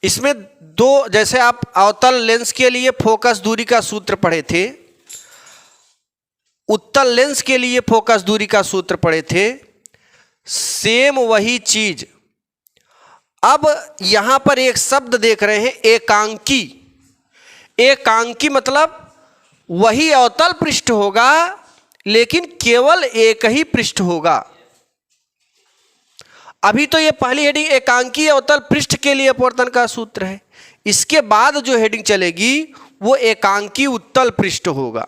इसमें दो, जैसे आप अवतल लेंस के लिए फोकस दूरी का सूत्र पढ़े थे, उत्तल लेंस के लिए फोकस दूरी का सूत्र पढ़े थे, सेम वही चीज अब यहां पर एक शब्द देख रहे हैं, एकांकी। एकांकी मतलब वही अवतल पृष्ठ होगा लेकिन केवल एक ही पृष्ठ होगा। अभी तो ये पहली हेडिंग एकांकी अवतल पृष्ठ के लिए अपवर्तन का सूत्र है, इसके बाद जो हेडिंग चलेगी वो एकांकी उत्तल पृष्ठ होगा,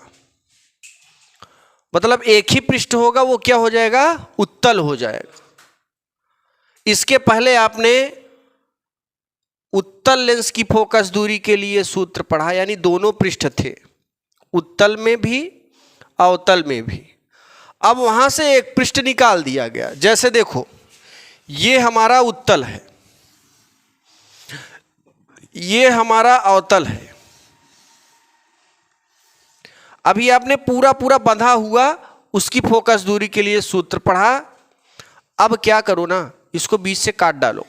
मतलब एक ही पृष्ठ होगा, वो क्या हो जाएगा, उत्तल हो जाएगा। इसके पहले आपने उत्तल लेंस की फोकस दूरी के लिए सूत्र पढ़ा, यानी दोनों पृष्ठ थे, उत्तल में भी अवतल में भी। अब वहां से एक पृष्ठ निकाल दिया गया। जैसे देखो, ये हमारा उत्तल है, ये हमारा अवतल है। अभी आपने पूरा पूरा बंधा हुआ उसकी फोकस दूरी के लिए सूत्र पढ़ा। अब क्या करो ना, इसको बीच से काट डालो,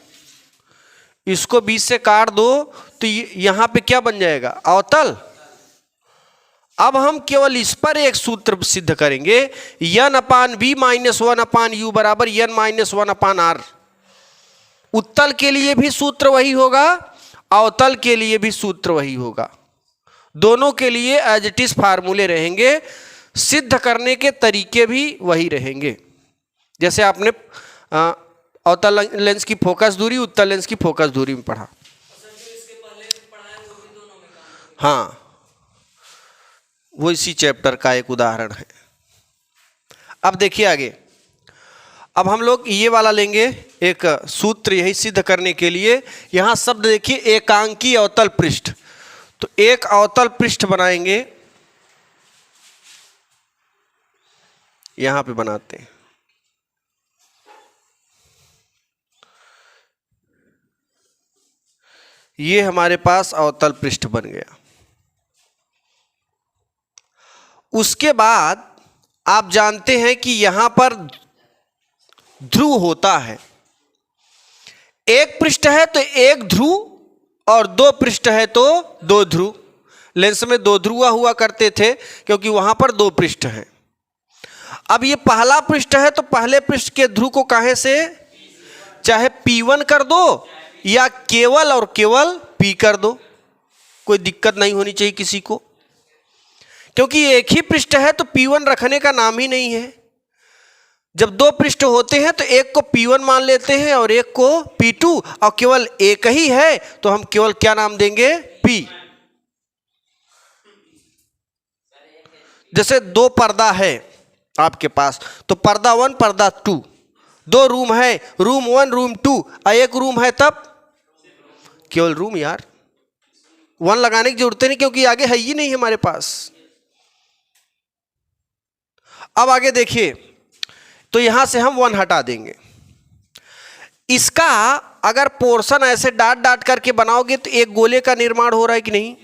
इसको बीच से काट दो तो यहां पे क्या बन जाएगा, अवतल। अब हम केवल इस पर एक सूत्र सिद्ध करेंगे, n/v - 1/u बराबर n - 1/r। उत्तल के लिए भी सूत्र वही होगा, अवतल के लिए भी सूत्र वही होगा, दोनों के लिए एज इट इज फार्मूले रहेंगे, सिद्ध करने के तरीके भी वही रहेंगे। जैसे आपने अवतल लेंस की फोकस दूरी, उत्तल लेंस की फोकस दूरी में पढ़ा। हाँ, वो इसी चैप्टर का एक उदाहरण है। अब देखिए आगे, अब हम लोग ये वाला लेंगे एक सूत्र यही सिद्ध करने के लिए। यहां शब्द देखिए, एकांकी अवतल पृष्ठ। तो एक अवतल पृष्ठ बनाएंगे, यहां पे बनाते हैं, ये हमारे पास अवतल पृष्ठ बन गया। उसके बाद आप जानते हैं कि यहां पर ध्रुव होता है, एक पृष्ठ है तो एक ध्रुव और दो पृष्ठ है तो दो ध्रुव। लेंस में दो ध्रुव हुआ करते थे क्योंकि वहां पर दो पृष्ठ हैं। अब ये पहला पृष्ठ है तो पहले पृष्ठ के ध्रुव को कहां से, चाहे P1 कर दो या केवल और केवल P कर दो, कोई दिक्कत नहीं होनी चाहिए किसी को, क्योंकि एक ही पृष्ठ है तो P1 रखने का नाम ही नहीं है। जब दो पृष्ठ होते हैं तो एक को P1 मान लेते हैं और एक को P2, और केवल एक ही है तो हम केवल क्या नाम देंगे, P। जैसे दो पर्दा है आपके पास तो पर्दा 1 पर्दा 2, दो रूम है, रूम 1 रूम 2, एक रूम है तब केवल रूम। यार 1 लगाने की जरूरत नहीं क्योंकि आगे है ही नहीं हमारे पास। अब आगे देखिए, तो यहां से हम 1 हटा देंगे। इसका अगर पोर्शन ऐसे डाट डाट करके बनाओगे तो एक गोले का निर्माण हो रहा है कि नहीं।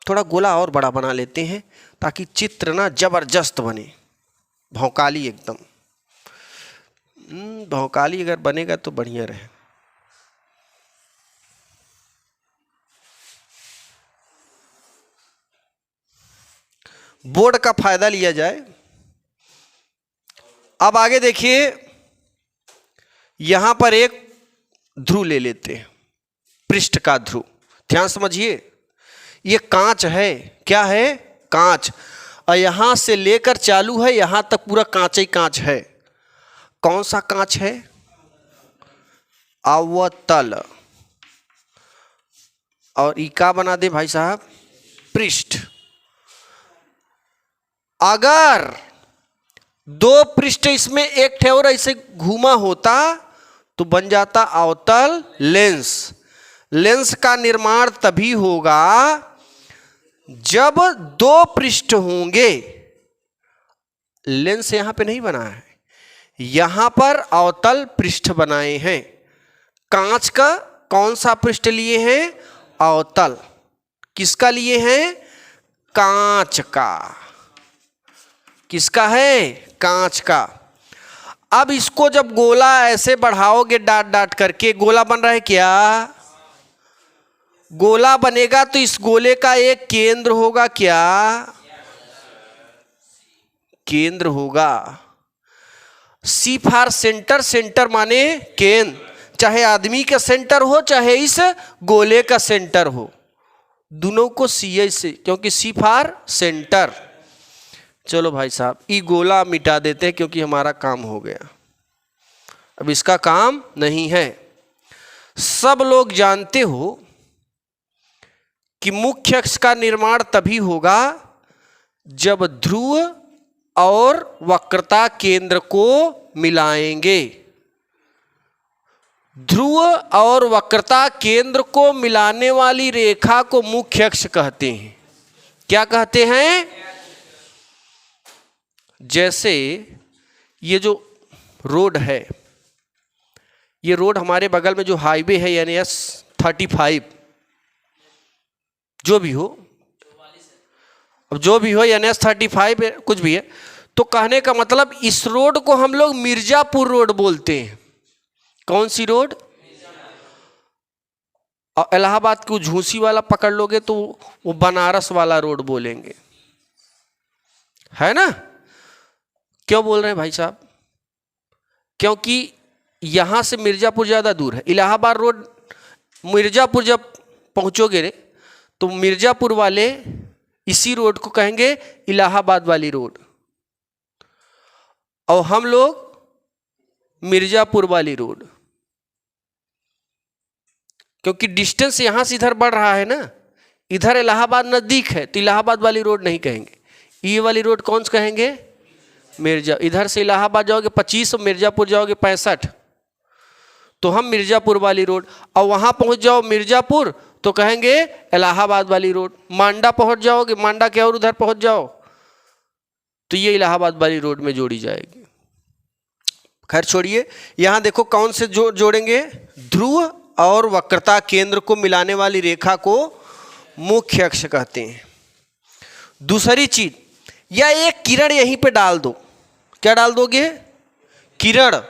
थोड़ा गोला और बड़ा बना लेते हैं ताकि चित्र ना जबरदस्त बने, भौकाली एकदम। भौकाली अगर बनेगा तो बढ़िया रहे। बोर्ड का फायदा लिया जाए। अब आगे देखिए, यहां पर एक ध्रुव ले लेते हैं, पृष्ठ का ध्रुव। ध्यान समझिए, ये कांच है, क्या है, कांच, और यहां से लेकर चालू है यहां तक पूरा कांच ही कांच है। कौन सा कांच है, अवतल। और ई का बना दे भाई साहब, पृष्ठ। अगर दो पृष्ठ इसमें एक ठे और ऐसे घूमा होता तो बन जाता अवतल लेंस। लेंस का निर्माण तभी होगा जब दो पृष्ठ होंगे। लेंस यहां पे नहीं बना है, यहां पर अवतल पृष्ठ बनाए हैं। कांच का कौन सा पृष्ठ लिए हैं, अवतल। किसका लिए हैं, कांच का। किसका है, कांच का। अब इसको जब गोला ऐसे बढ़ाओगे डाट डाट करके, गोला बन रहा है क्या, गोला बनेगा तो इस गोले का एक केंद्र होगा, क्या केंद्र होगा। सी फॉर सेंटर, सेंटर माने केंद्र, चाहे आदमी का सेंटर हो चाहे इस गोले का सेंटर हो, दोनों को सी से, क्योंकि सी फॉर सेंटर। चलो भाई साहब ये गोला मिटा देते हैं क्योंकि हमारा काम हो गया, अब इसका काम नहीं है। सब लोग जानते हो कि मुख्य अक्ष का निर्माण तभी होगा जब ध्रुव और वक्रता केंद्र को मिलाएंगे। ध्रुव और वक्रता केंद्र को मिलाने वाली रेखा को मुख्य अक्ष कहते हैं। क्या कहते हैं? जैसे ये जो रोड है, ये रोड हमारे बगल में जो हाईवे है यानी S35, जो भी हो, अब जो भी हो यानी S35 कुछ भी है, तो कहने का मतलब इस रोड को हम लोग मिर्जापुर रोड बोलते हैं। कौन सी रोड? और इलाहाबाद को झूसी वाला पकड़ लोगे तो वो बनारस वाला रोड बोलेंगे, है ना। क्यों बोल रहे हैं भाई साहब? क्योंकि यहां से मिर्जापुर ज्यादा दूर है। इलाहाबाद रोड, मिर्जापुर जब पहुंचोगे रे तो मिर्जापुर वाले इसी रोड को कहेंगे इलाहाबाद वाली रोड, और हम लोग मिर्जापुर वाली रोड, क्योंकि डिस्टेंस यहां से इधर बढ़ रहा है ना, इधर इलाहाबाद नजदीक है तो इलाहाबाद वाली रोड नहीं कहेंगे, ये वाली रोड कौन सा कहेंगे? मिर्जा। इधर से इलाहाबाद जाओगे 25, मिर्जापुर जाओगे 65, तो हम मिर्जापुर वाली रोड। और वहां पहुंच जाओ मिर्जापुर तो कहेंगे इलाहाबाद वाली रोड। मांडा पहुंच जाओगे, मांडा के और उधर पहुंच जाओ तो ये इलाहाबाद वाली रोड में जोड़ी जाएगी। खैर छोड़िए, यहां देखो कौन से जोड़ेंगे? ध्रुव और वक्रता केंद्र को मिलाने वाली रेखा को मुख्य अक्ष कहते हैं। दूसरी चीज, या एक किरण यहीं पे डाल दो। क्या डाल दोगे? किरण।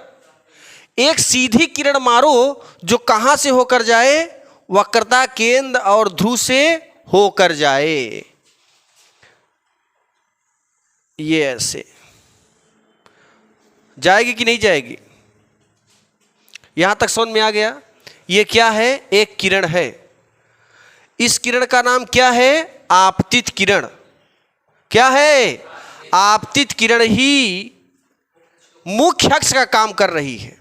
एक सीधी किरण मारो जो कहां से होकर जाए? वक्रता केंद्र और ध्रुव से होकर जाए। ये ऐसे जाएगी कि नहीं जाएगी? यहां तक समझ में आ गया? ये क्या है? एक किरण है। इस किरण का नाम क्या है? आपतित किरण। क्या है? आपतित किरण ही मुख्य अक्ष का काम कर रही है।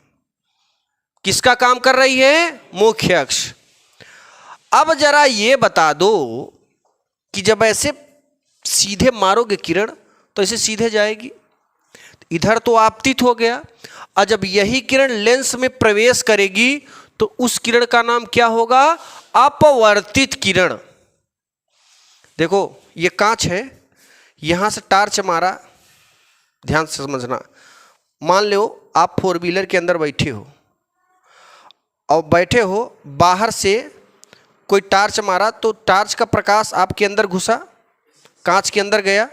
किसका काम कर रही है? मुख्य अक्ष। अब जरा ये बता दो कि जब ऐसे सीधे मारोगे किरण तो ऐसे सीधे जाएगी, इधर तो आपतित हो गया, और जब यही किरण लेंस में प्रवेश करेगी तो उस किरण का नाम क्या होगा? अपवर्तित किरण। देखो ये कांच है, यहां से टार्च मारा, ध्यान से समझना। मान लो आप 4 व्हीलर के अंदर बैठे हो और बैठे हो, बाहर से कोई टार्च मारा तो टार्च का प्रकाश आपके अंदर घुसा, कांच के अंदर गया,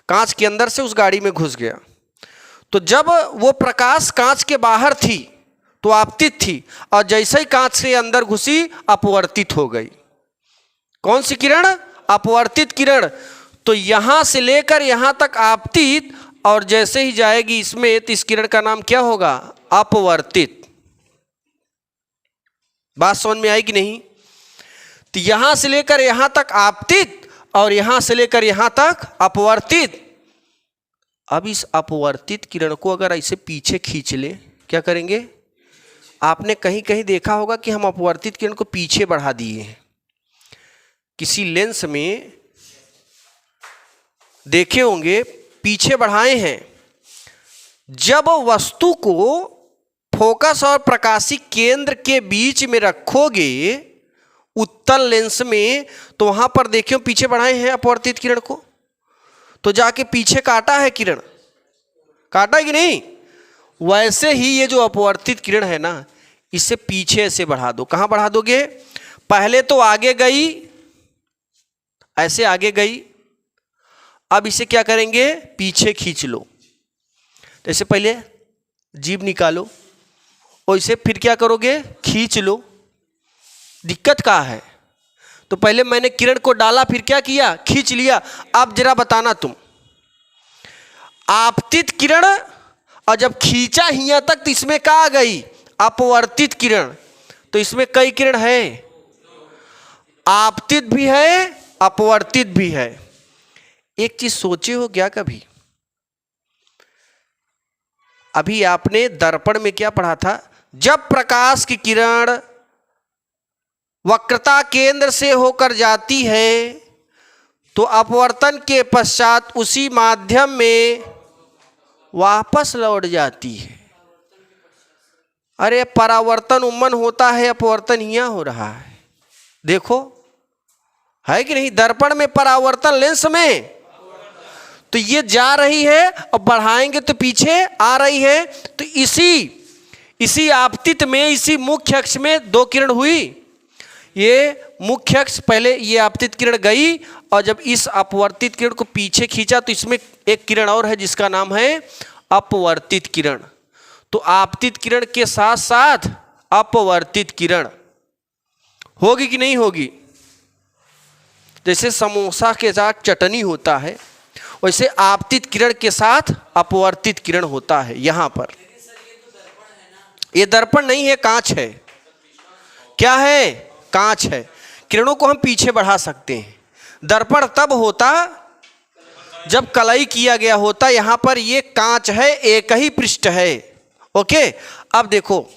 कांच के अंदर से उस गाड़ी में घुस गया। तो जब वो प्रकाश कांच के बाहर थी तो आपतित थी, और जैसे ही कांच से अंदर घुसी अपवर्तित हो गई। कौन सी किरण? अपवर्तित किरण। तो यहां से लेकर यहां तक आपतित, और जैसे ही जाएगी इसमें तो इस किरण का नाम क्या होगा? अपवर्तित। बात समझ में आई कि नहीं? तो यहां से लेकर यहां तक आपतित और यहां से लेकर यहां तक अपवर्तित। अब इस अपवर्तित किरण को अगर ऐसे पीछे खींच ले, क्या करेंगे? आपने कहीं कहीं देखा होगा कि हम अपवर्तित किरण को पीछे बढ़ा दिए हैं। किसी लेंस में देखे होंगे पीछे बढ़ाए हैं। जब वस्तु को फोकस और प्रकाशिक केंद्र के बीच में रखोगे उत्तल लेंस में, तो वहां पर देखियो पीछे बढ़ाए हैं अपवर्तित किरण को, तो जाके पीछे काटा है किरण, काटा है कि नहीं? वैसे ही ये जो अपवर्तित किरण है ना, इसे पीछे से बढ़ा दो। कहां बढ़ा दोगे? पहले तो आगे गई, ऐसे आगे गई, अब इसे क्या करेंगे? पीछे खींच लो। जैसे पहले जीभ निकालो, और इसे फिर क्या करोगे? खींच लो। दिक्कत क्या है? तो पहले मैंने किरण को डाला, फिर क्या किया, खींच लिया। अब जरा बताना तुम, आपतित किरण और जब खींचा हिया तक तो इसमें क्या आ गई, अपवर्तित किरण। तो इसमें कई किरण है, आपतित भी है अपवर्तित भी है। एक चीज सोचे हो क्या कभी, अभी आपने दर्पण में क्या पढ़ा था, जब प्रकाश की किरण वक्रता केंद्र से होकर जाती है तो अपवर्तन के पश्चात उसी माध्यम में वापस लौट जाती है। अरे परावर्तन उम्मन होता है, अपवर्तन यहाँ हो रहा है, देखो है कि नहीं। दर्पण में परावर्तन, लेंस में तो ये जा रही है और बढ़ाएंगे तो पीछे आ रही है। तो इसी आपतित में, इसी मुख्य अक्ष में दो किरण हुई। ये मुख्य अक्ष, पहले ये आपतित किरण गई और जब इस अपवर्तित किरण को पीछे खींचा तो इसमें एक किरण और है जिसका नाम है अपवर्तित किरण। तो आपतित किरण के साथ साथ अपवर्तित किरण होगी कि नहीं होगी। जैसे समोसा के साथ चटनी होता है, वैसे आपतित किरण के साथ अपवर्तित किरण होता है। यहां पर ये दर्पण नहीं है, कांच है। क्या है, कांच है। किरणों को हम पीछे बढ़ा सकते हैं। दर्पण तब होता जब कलई किया गया होता। यहां पर ये कांच है, एक ही पृष्ठ है। ओके, अब देखो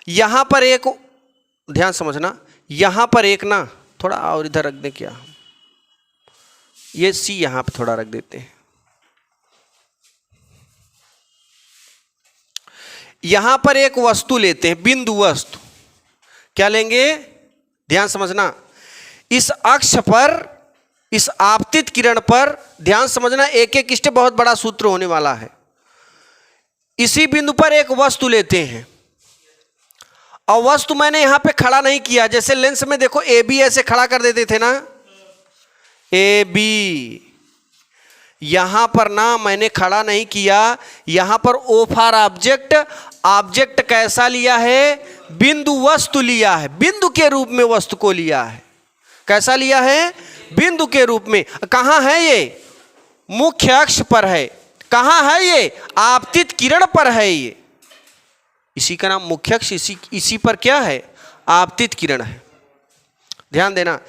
यहां पर एक, ध्यान समझना, यहां पर एक ना, थोड़ा और इधर रख दें क्या, ये सी यहां पे थोड़ा रख देते हैं। यहां पर एक वस्तु लेते हैं, बिंदु वस्तु। क्या लेंगे, ध्यान समझना, इस अक्ष पर, इस आपतित किरण पर ध्यान समझना, एक एक स्टेप बहुत बड़ा सूत्र होने वाला है। इसी बिंदु पर एक वस्तु लेते हैं और वस्तु मैंने यहां पे खड़ा नहीं किया। जैसे लेंस में देखो ए बी ऐसे खड़ा कर देते थे ना, ए बी, यहां पर ना मैंने खड़ा नहीं किया। यहां पर ओ फॉर ऑब्जेक्ट, ऑब्जेक्ट कैसा लिया है, बिंदु वस्तु लिया है, बिंदु के रूप में वस्तु को लिया है। कैसा लिया है, बिंदु के रूप में। कहां है ये, मुख्य अक्ष पर है। कहां है ये, आपतित किरण पर है। ये इसी का नाम मुख्य अक्ष, इसी पर क्या है, आपतित किरण है। ध्यान देना,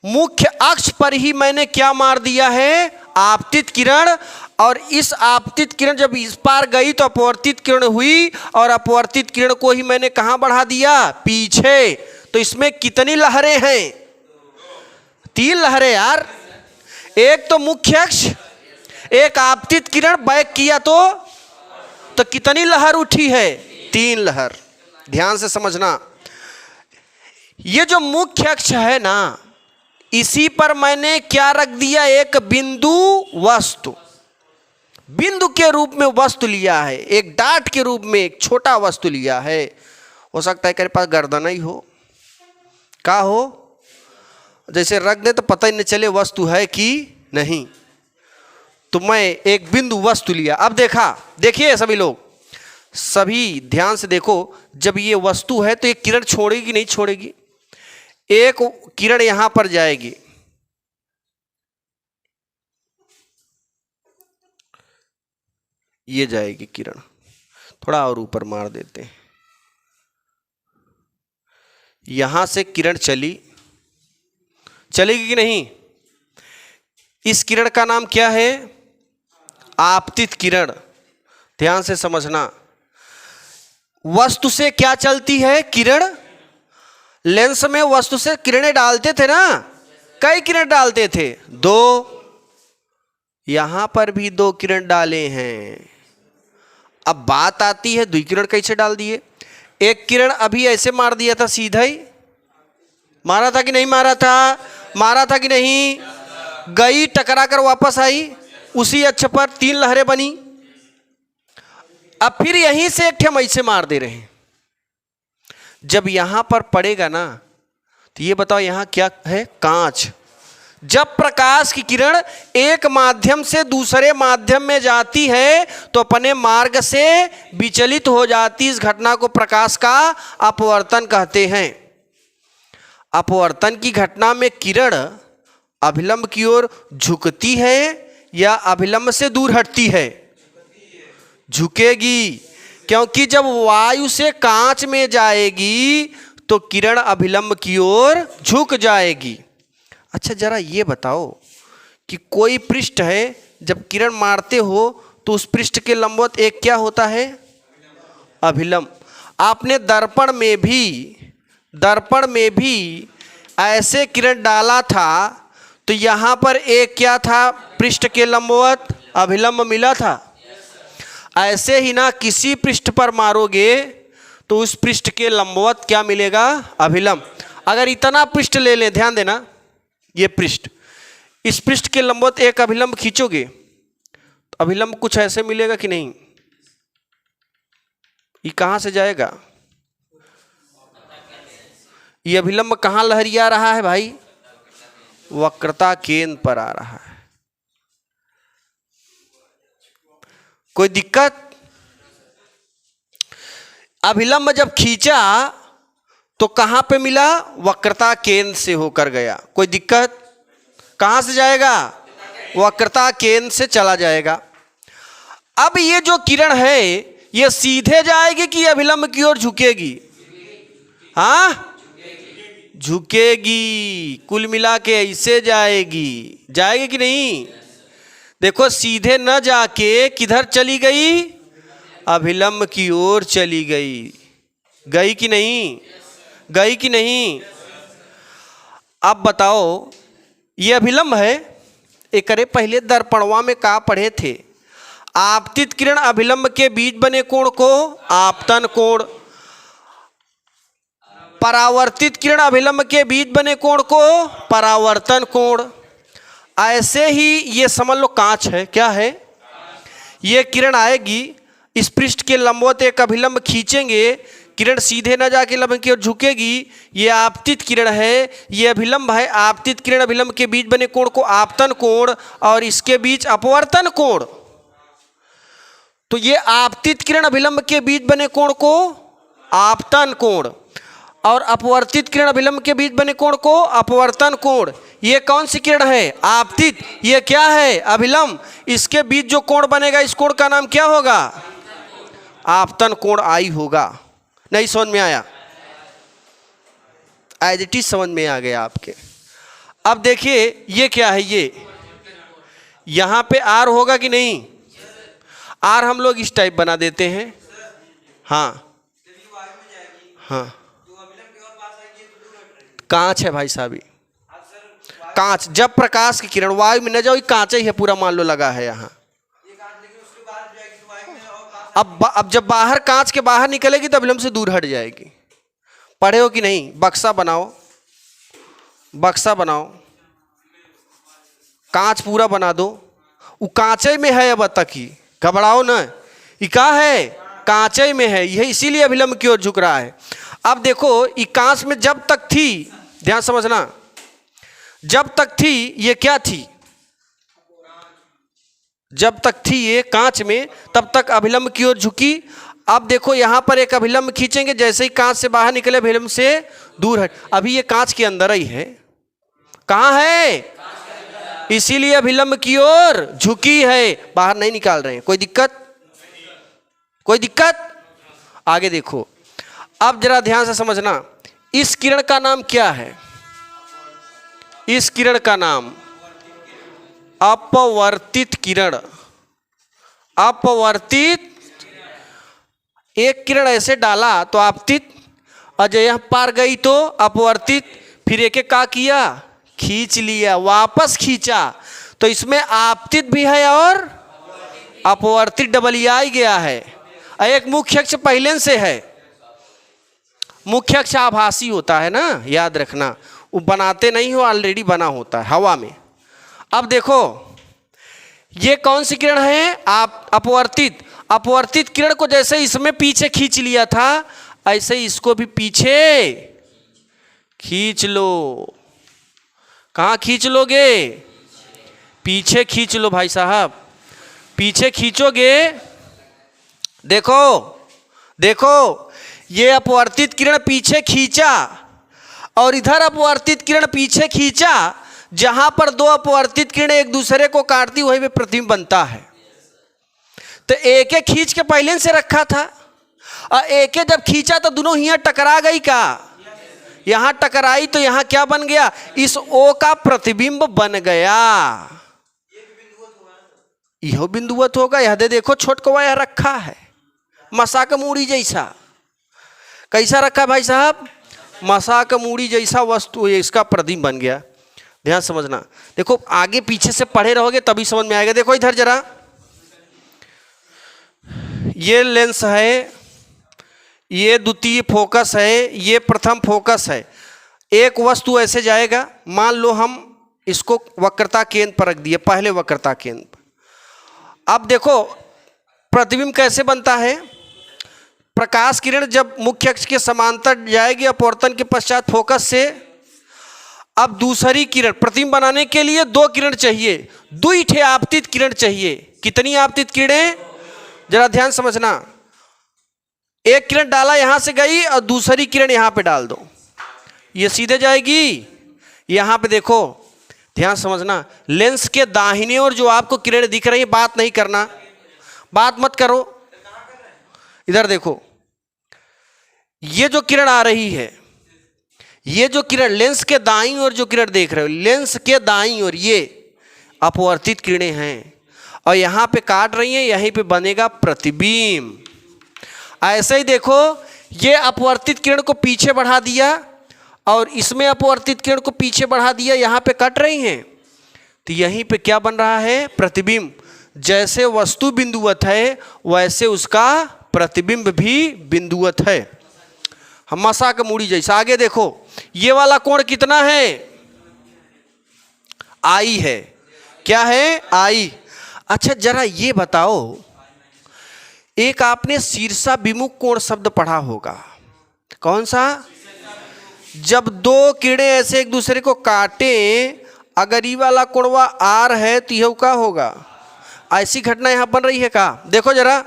मुख्य अक्ष पर ही मैंने क्या मार दिया है, आपतित किरण। और इस आपतित किरण जब इस पार गई तो अपवर्तित किरण हुई और अपवर्तित किरण को ही मैंने कहां बढ़ा दिया, पीछे। तो इसमें कितनी लहरें हैं, 3 लहरें यार। एक तो मुख्य अक्ष, एक आपतित किरण, बैक किया तो कितनी लहर उठी है, 3 लहर। ध्यान से समझना, ये जो मुख्य अक्ष है ना, इसी पर मैंने क्या रख दिया, एक बिंदु वस्तु। बिंदु के रूप में वस्तु लिया है, एक डाट के रूप में एक छोटा वस्तु लिया है। हो सकता है मेरे पास गर्दन ही हो, क्या हो, जैसे रख दे तो पता ही नहीं चले वस्तु है कि नहीं। तो मैं एक बिंदु वस्तु लिया। अब देखिए सभी लोग, सभी ध्यान से देखो, जब ये वस्तु है तो ये किरण छोड़ेगी नहीं छोड़ेगी। एक किरण यहां पर जाएगी, ये जाएगी किरण, थोड़ा और ऊपर मार देते हैं। यहां से किरण चलेगी कि नहीं। इस किरण का नाम क्या है, आपतित किरण। ध्यान से समझना, वस्तु से क्या चलती है, किरण। लेंस में वस्तु से किरणें डालते थे ना, कई किरण डालते थे, 2। यहां पर भी 2 किरण डाले हैं। अब बात आती है 2 किरण कैसे डाल दिए। एक किरण अभी ऐसे मार दिया था, सीधा ही मारा था कि नहीं मारा था, मारा था कि नहीं, गई टकरा कर वापस आई, उसी अक्ष पर 3 लहरें बनी। अब फिर यहीं से एक हम ऐसे मार दे रहे हैं। जब यहां पर पड़ेगा ना, तो ये बताओ यहां क्या है, कांच। जब प्रकाश की किरण एक माध्यम से दूसरे माध्यम में जाती है तो अपने मार्ग से विचलित हो जाती। इस घटना को प्रकाश का अपवर्तन कहते हैं। अपवर्तन की घटना में किरण अभिलंब की ओर झुकती है या अभिलंब से दूर हटती है? झुकेगी, क्योंकि जब वायु से कांच में जाएगी तो किरण अभिलंब की ओर झुक जाएगी। अच्छा जरा ये बताओ कि कोई पृष्ठ है, जब किरण मारते हो तो उस पृष्ठ के लंबवत एक क्या होता है? अभिलंब। आपने दर्पण में भी ऐसे किरण डाला था तो यहाँ पर एक क्या था? पृष्ठ के लंबवत अभिलंब मिला था। ऐसे ही ना किसी पृष्ठ पर मारोगे तो उस पृष्ठ के लंबवत क्या मिलेगा? अभिलंब। अगर इतना पृष्ठ ले लें, ध्यान देना, ये पृष्ठ, इस पृष्ठ के लंबवत एक अभिलंब खींचोगे तो अभिलंब कुछ ऐसे मिलेगा कि नहीं? ये कहाँ से जाएगा? ये अभिलंब कहाँ लहरिया रहा है भाई? वक्रता केंद्र पर आ रहा है। कोई दिक्कत? अभिलंब जब खींचा तो कहां पे मिला? वक्रता केंद्र से होकर गया। कोई दिक्कत? कहां से जाएगा? वक्रता केंद्र से चला जाएगा। अब ये जो किरण है ये सीधे जाएगी कि अभिलंब की ओर झुकेगी? हाँ, झुकेगी। कुल मिला के ऐसे जाएगी कि नहीं? देखो सीधे न जाके किधर चली गई? अभिलंब की ओर चली गई। गई कि नहीं? अब बताओ, ये अभिलंब है। एक अरे पहले दर्पणवा में का पढ़े थे? आपतित किरण अभिलंब के बीच बने कोण को आपतन कोण, परावर्तित किरण अभिलंब के बीच बने कोण को परावर्तन कोण। ऐसे ही ये समझ लो कांच है। क्या है? ये किरण आएगी, इस पृष्ठ के लंबवत एक अभिलंब खींचेंगे, किरण सीधे न जाके लंब की ओर झुकेगी। ये आपतित किरण है, ये अभिलंब है। आपतित किरण अभिलंब के बीच बने कोण को आपतन कोण और इसके बीच अपवर्तन कोण। तो ये आपतित किरण अभिलंब के बीच बने कोण को आपतन कोण और अपवर्तित किरण अभिलंब के बीच बने कोण को अपवर्तन कोण। ये कौन सी किरण है? आपतित। ये क्या है? अभिलंब। इसके बीच जो कोण बनेगा, इस कोण का नाम क्या होगा? आपतन कोण आई होगा। नहीं समझ में आया? एज इट इज समझ में आ गया आपके। अब देखिए ये क्या है? ये यहां पे आर होगा कि नहीं? आर हम लोग इस टाइप बना देते हैं। हाँ कांच है भाई साहब। कांच, जब प्रकाश की किरण वायु में न जाओ, कांच ही है पूरा, मान लो लगा है यहाँ। अब जब बाहर कांच के बाहर निकलेगी तो अभिलंब से दूर हट जाएगी। पढ़े हो कि नहीं? बक्सा बनाओ, कांच पूरा बना दो। वो कांचे में है, अब तक ही घबराओ ना। ये क्या है? कांचे में है, यह इसीलिए अभिलंब की ओर झुक रहा है। अब देखो ये कांच में जब तक थी, ध्यान समझना, जब तक थी ये क्या थी? जब तक थी ये कांच में, तब तक अभिलंब की ओर झुकी। अब देखो यहां पर एक अभिलंब खींचेंगे, जैसे ही कांच से बाहर निकले अभिलंब से दूर हट। अभी ये कांच के अंदर ही है। कहां है? इसीलिए अभिलंब की ओर झुकी है, बाहर नहीं निकाल रहे हैं। कोई दिक्कत? आगे देखो, अब जरा ध्यान से समझना। इस किरण का नाम क्या है? इस किरण का नाम अपवर्तित किरण। अपवर्तित, एक किरण ऐसे डाला तो आपतित, और यहां पार गई तो अपवर्तित। फिर एक एक का किया? खींच लिया, वापस खींचा, तो इसमें आपतित भी है और अपवर्तित डबल ही आ गया है। एक मुख्य अक्ष पहले से है। मुख्य अक्ष आभासी होता है ना, याद रखना। वो बनाते नहीं हो, ऑलरेडी बना होता है हवा में। अब देखो ये कौन सी किरण है? अपवर्तित। अपवर्तित किरण को जैसे इसमें पीछे खींच लिया था, ऐसे ही इसको भी पीछे खींच लो। कहाँ खींच लोगे? पीछे खींच लो भाई साहब। पीछे खींचोगे, देखो ये अपवर्तित किरण पीछे खींचा, और इधर अपवर्तित किरण पीछे खींचा, जहां पर दो अपवर्तित किरणें एक दूसरे को काटती वहीं पे प्रतिबिंब बनता है। तो एक एक खींच के पहले से रखा था और एक जब खींचा तो दोनों यहाँ टकरा गई का, यहां टकराई तो यहां क्या बन गया, इस ओ का प्रतिबिंब बन गया। यह बिंदुवत होगा। यह दे देखो छोटकवा यह रखा है मसा का मूड़ी जैसा। कैसा रखा है भाई साहब, मसा का मूड़ी जैसा वस्तु, इसका प्रतिबिंब बन गया। ध्यान समझना, देखो आगे पीछे से पढ़े रहोगे तभी समझ में आएगा। देखो इधर जरा, ये लेंस है, ये द्वितीय फोकस है, ये प्रथम फोकस है। एक वस्तु ऐसे जाएगा, मान लो हम इसको वक्रता केंद्र पर रख दिए, पहले वक्रता केंद्र पर। अब देखो प्रतिबिंब कैसे बनता है। प्रकाश किरण जब मुख्य अक्ष के समांतर जाएगी अपवर्तन के पश्चात फोकस से, अब दूसरी किरण प्रतिबिंब बनाने के लिए दो किरण चाहिए, द्विठे आपतित किरण चाहिए। कितनी आपतित किरणें, जरा ध्यान समझना। एक किरण डाला यहां से गई और दूसरी किरण यहां पे डाल दो, ये सीधे जाएगी। यहां पे देखो ध्यान समझना, लेंस के दाहिने ओर जो आपको किरण दिख रही है, बात नहीं करना, बात मत करो। इधर देखो, ये जो किरण आ रही है, ये जो किरण लेंस के दाईं ओर जो किरण देख रहे हो, लेंस के दाईं ओर ये अपवर्तित किरणें हैं और यहां पे काट रही हैं, यहीं पे बनेगा प्रतिबिंब। ऐसे ही देखो, ये अपवर्तित किरण को पीछे बढ़ा दिया और इसमें अपवर्तित किरण को पीछे बढ़ा दिया, यहां पे कट रही हैं, तो यहीं पे क्या बन रहा है, प्रतिबिंब। जैसे वस्तु बिंदुवत है वैसे उसका प्रतिबिंब भी बिंदुवत है, हम मसा का मूड़ी जैसा। आगे देखो, ये वाला कोण कितना है, आई है। क्या है, आई। अच्छा जरा ये बताओ, एक आपने शीर्षा विमुख कोण शब्द पढ़ा होगा, कौन सा, जब दो किरणें ऐसे एक दूसरे को काटे, अगर ये वाला कोणवा आर है तो यह क्या होगा, ऐसी घटना यहां बन रही है का। देखो जरा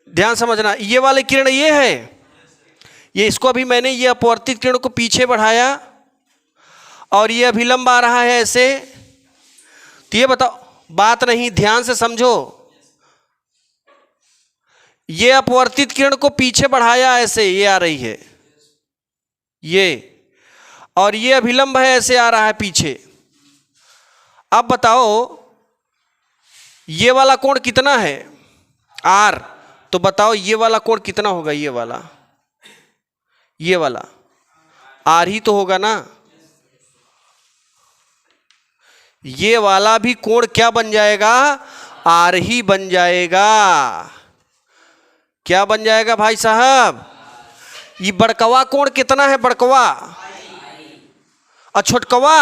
ध्यान समझना, ये वाली किरण ये है, ये इसको अभी मैंने ये अपवर्तित किरण को पीछे बढ़ाया और ये अभिलंब आ रहा है ऐसे, तो ये बताओ, बात नहीं, ध्यान से समझो। ये अपवर्तित किरण को पीछे बढ़ाया ऐसे, ये आ रही है ये, और ये अभिलंब है ऐसे आ रहा है पीछे। अब बताओ ये वाला कोण कितना है, आर, तो बताओ ये वाला कोण कितना होगा, ये वाला, ये वाला आर ही तो होगा ना। ये वाला भी कोण क्या बन जाएगा, आर ही बन जाएगा। क्या बन जाएगा भाई साहब, ये बड़कवा कोण कितना है, बड़कवा, और छोटकवा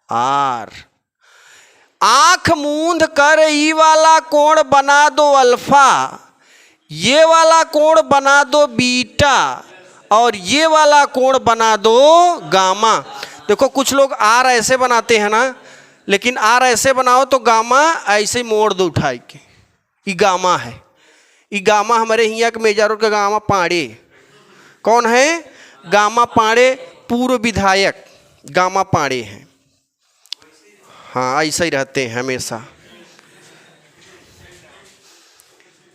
आर। आंख मूंद कर ई वाला कोण बना दो अल्फा, ये वाला कोण बना दो बीटा, और ये वाला कोण बना दो गामा। देखो कुछ लोग आर ऐसे बनाते हैं ना, लेकिन आर ऐसे बनाओ तो गामा ऐसे ही मोड़ दो उठाई के, ये गामा है। ये गामा हमारे यहाँ के मेजा रोड का गामा पांडे, कौन है, गामा पांडे, पूर्व विधायक गामा पांडे हैं। हाँ ऐसा ही रहते हैं हमेशा,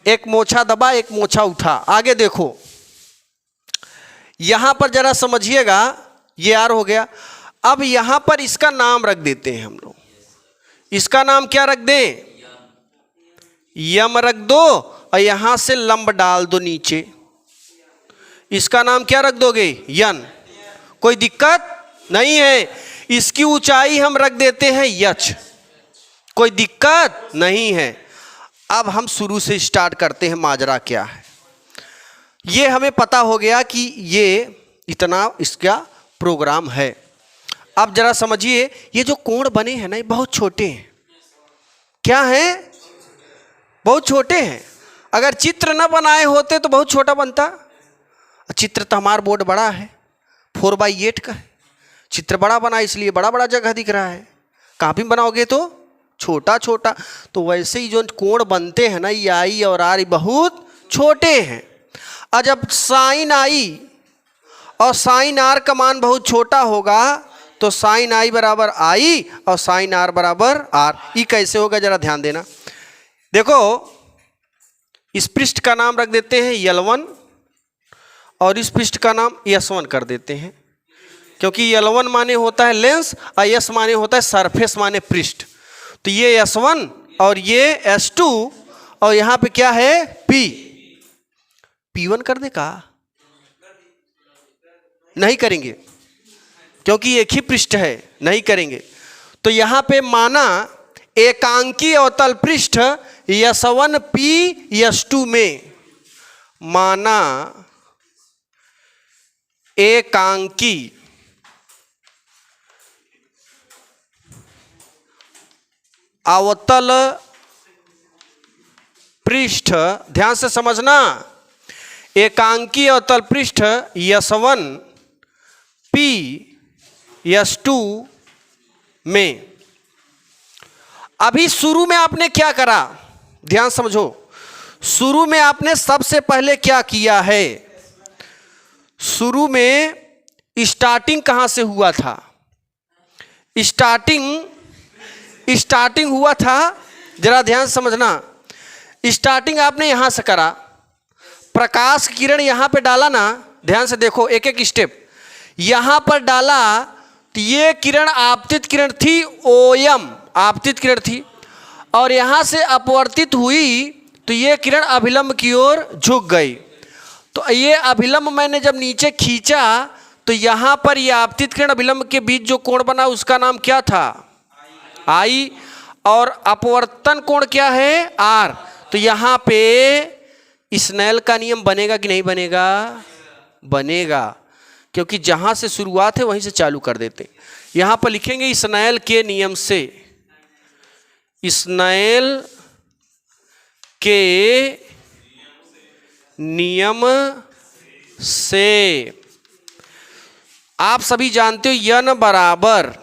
एक मोछा दबा एक मोछा उठा। आगे देखो, यहां पर जरा समझिएगा, ये आर हो गया। अब यहां पर इसका नाम रख देते हैं हम लोग, इसका नाम क्या रख दें, यम रख दो, और यहां से लंब डाल दो नीचे, इसका नाम क्या रख दोगे, यन। कोई दिक्कत नहीं है। इसकी ऊंचाई हम रख देते हैं यच, कोई दिक्कत नहीं है। अब हम शुरू से स्टार्ट करते हैं, माजरा क्या है। ये हमें पता हो गया कि ये इतना इसका प्रोग्राम है। अब जरा समझिए, ये जो कोण बने हैं ना, ये बहुत छोटे हैं। क्या हैं, बहुत छोटे हैं। अगर चित्र न बनाए होते तो बहुत छोटा बनता। चित्र तो हमारा बोर्ड बड़ा है, 4x8 का है, चित्र बड़ा बना इसलिए बड़ा बड़ा जगह दिख रहा है। कॉपी में बनाओगे तो छोटा छोटा। तो वैसे ही जो कोण बनते हैं ना, ये आई और आर बहुत छोटे हैं। और जब साइन आई और साइन आर का मान बहुत छोटा होगा तो साइन आई बराबर आई और साइन आर बराबर आर। ये कैसे होगा जरा ध्यान देना। देखो इस पृष्ठ का नाम रख देते हैं L1 और इस पृष्ठ का नाम S1 कर देते हैं, क्योंकि L1 माने होता है लेंस और S माने होता है सरफेस माने पृष्ठ। तो ये S1 और ये S2 और यहाँ पे क्या है P1 कर दे का नहीं करेंगे, क्योंकि एक ही पृष्ठ है, नहीं करेंगे। तो यहाँ पे माना एकांकी अवतल पृष्ठ S1 P S2 में, माना एकांकी अवतल पृष्ठ, ध्यान से समझना, एकांकी अवतल पृष्ठ S1 P S2 में। अभी शुरू में आपने क्या करा, ध्यान समझो। शुरू में आपने सबसे पहले क्या किया है, शुरू में स्टार्टिंग कहां से हुआ था, स्टार्टिंग हुआ था, जरा ध्यान से समझना। स्टार्टिंग आपने यहां से करा, प्रकाश किरण यहां पे डाला ना, ध्यान से देखो एक एक स्टेप। यहां पर डाला तो ये किरण आपतित किरण थी, ओएम आपतित किरण थी, और यहां से अपवर्तित हुई तो ये किरण अभिलंब की ओर झुक गई। तो ये अभिलंब मैंने जब नीचे खींचा तो यहां पर ये आपतित किरण अभिलंब के बीच जो कोण बना उसका नाम क्या था, आई, और अपवर्तन कोण क्या है, आर। तो यहां पे स्नेल का नियम बनेगा कि नहीं बनेगा, बनेगा, क्योंकि जहां से शुरुआत है वहीं से चालू कर देते। यहां पर लिखेंगे स्नेल के नियम से, स्नेल के नियम से। आप सभी जानते हो यन बराबर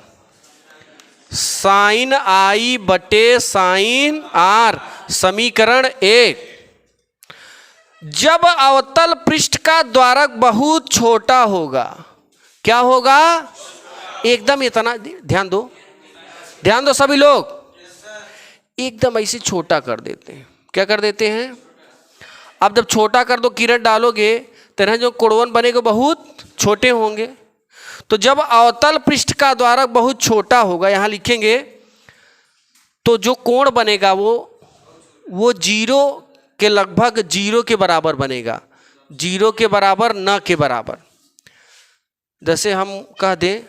साइन आई बटे साइन आर, समीकरण 1। जब अवतल पृष्ठ का द्वारक बहुत छोटा होगा, क्या होगा, एकदम इतना, ध्यान दो सभी लोग, एकदम ऐसे छोटा कर देते हैं। क्या कर देते हैं, अब जब छोटा कर दो, किरण डालोगे तो जो कोणवन बनेगा बहुत छोटे होंगे। तो जब अवतल पृष्ठ का द्वारक बहुत छोटा होगा, यहां लिखेंगे, तो जो कोण बनेगा वो जीरो के लगभग जीरो के बराबर बनेगा, जीरो के बराबर, न के बराबर। जैसे हम कह दें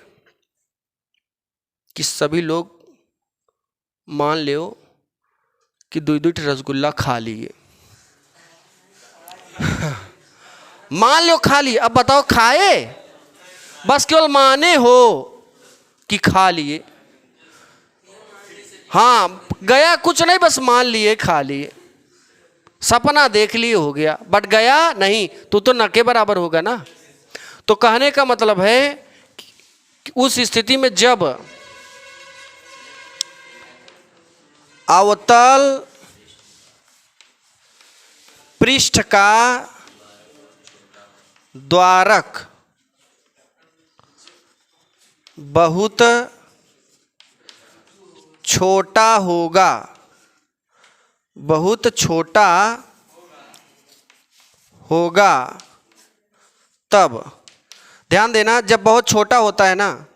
कि सभी लोग मान लो कि 2-2 रसगुल्ला खा लिए मान लो खा लिए, अब बताओ खाए, बस केवल माने हो कि खा लिए, हाँ गया कुछ नहीं, बस मान लिए खा लिए, सपना देख लिए हो गया, बट गया नहीं, तो न के बराबर होगा ना। तो कहने का मतलब है कि उस स्थिति में जब अवतल पृष्ठ का द्वारक बहुत छोटा होगा, बहुत छोटा होगा, तब ध्यान देना, जब बहुत छोटा होता है ना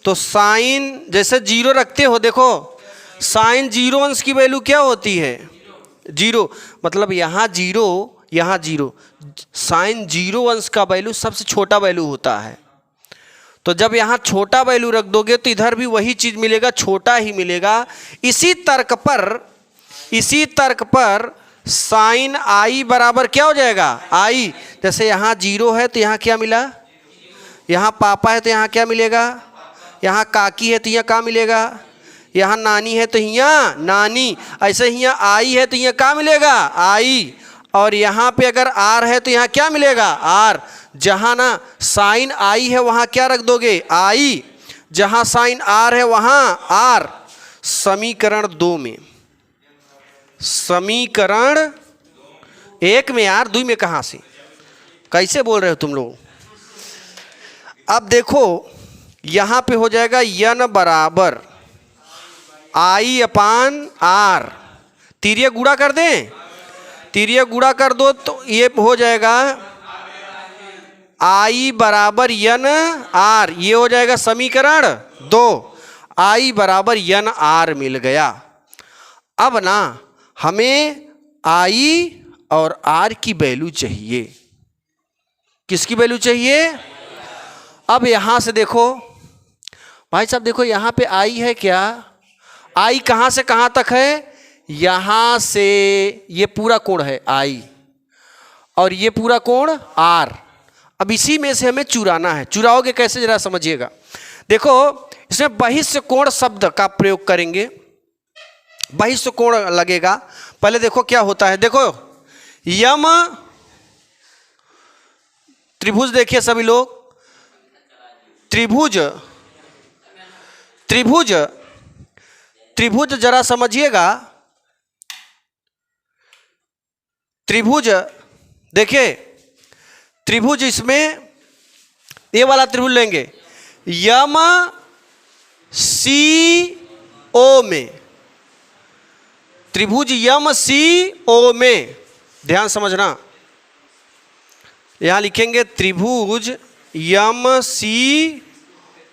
तो साइन जैसे जीरो रखते हो, देखो साइन जीरो अंश की वैल्यू क्या होती है, जीरो, मतलब यहाँ जीरो, यहाँ जीरो, साइन जीरो अंश का वैल्यू सबसे छोटा वैल्यू होता है। तो जब यहाँ छोटा वैल्यू रख दोगे तो इधर भी वही चीज मिलेगा, छोटा ही मिलेगा। इसी तर्क पर साइन आई बराबर क्या हो जाएगा, आई। जैसे यहाँ जीरो है तो यहाँ क्या मिला, यहाँ पापा है तो यहाँ क्या मिलेगा, यहाँ काकी है तो यहाँ क्या मिलेगा, यहाँ नानी है तो यहाँ नानी, ऐसे ही यहाँ आई है तो यहाँ क्या मिलेगा, आई। और यहाँ पे अगर आर है तो यहाँ क्या मिलेगा, आर। जहाँ ना साइन आई है वहाँ क्या रख दोगे, आई, जहाँ साइन आर है वहाँ आर। समीकरण 2 में, समीकरण 1 में यार, 2 में कहाँ से, कैसे बोल रहे हो तुम लोग, अब देखो यहाँ पे हो जाएगा यन बराबर आई अपान आर, तिर्यक गुणा कर दें, तिर्यक गुणा कर दो तो ये हो जाएगा आई बराबर यन आर, ये हो जाएगा समीकरण 2, आई बराबर यन आर मिल गया। अब ना हमें आई और आर की वैल्यू चाहिए। किसकी वैल्यू चाहिए? अब यहां से देखो भाई साहब, देखो यहां पे आई है क्या? आई कहां से कहां तक है? यहां से ये पूरा कोण है आई और ये पूरा कोण आर। अब इसी में से हमें चुराना है। चुराओगे कैसे जरा समझिएगा। देखो इसमें बहिष्य कोण शब्द का प्रयोग करेंगे, बहिष्य कोण लगेगा। पहले देखो क्या होता है, देखो यम त्रिभुज, देखिए सभी लोग, त्रिभुज त्रिभुज त्रिभुज जरा समझिएगा। त्रिभुज देखिए, त्रिभुज इसमें ये वाला त्रिभुज लेंगे यम सी ओ में, त्रिभुज यम सी ओ में, ध्यान समझना। यहां लिखेंगे त्रिभुज यम सी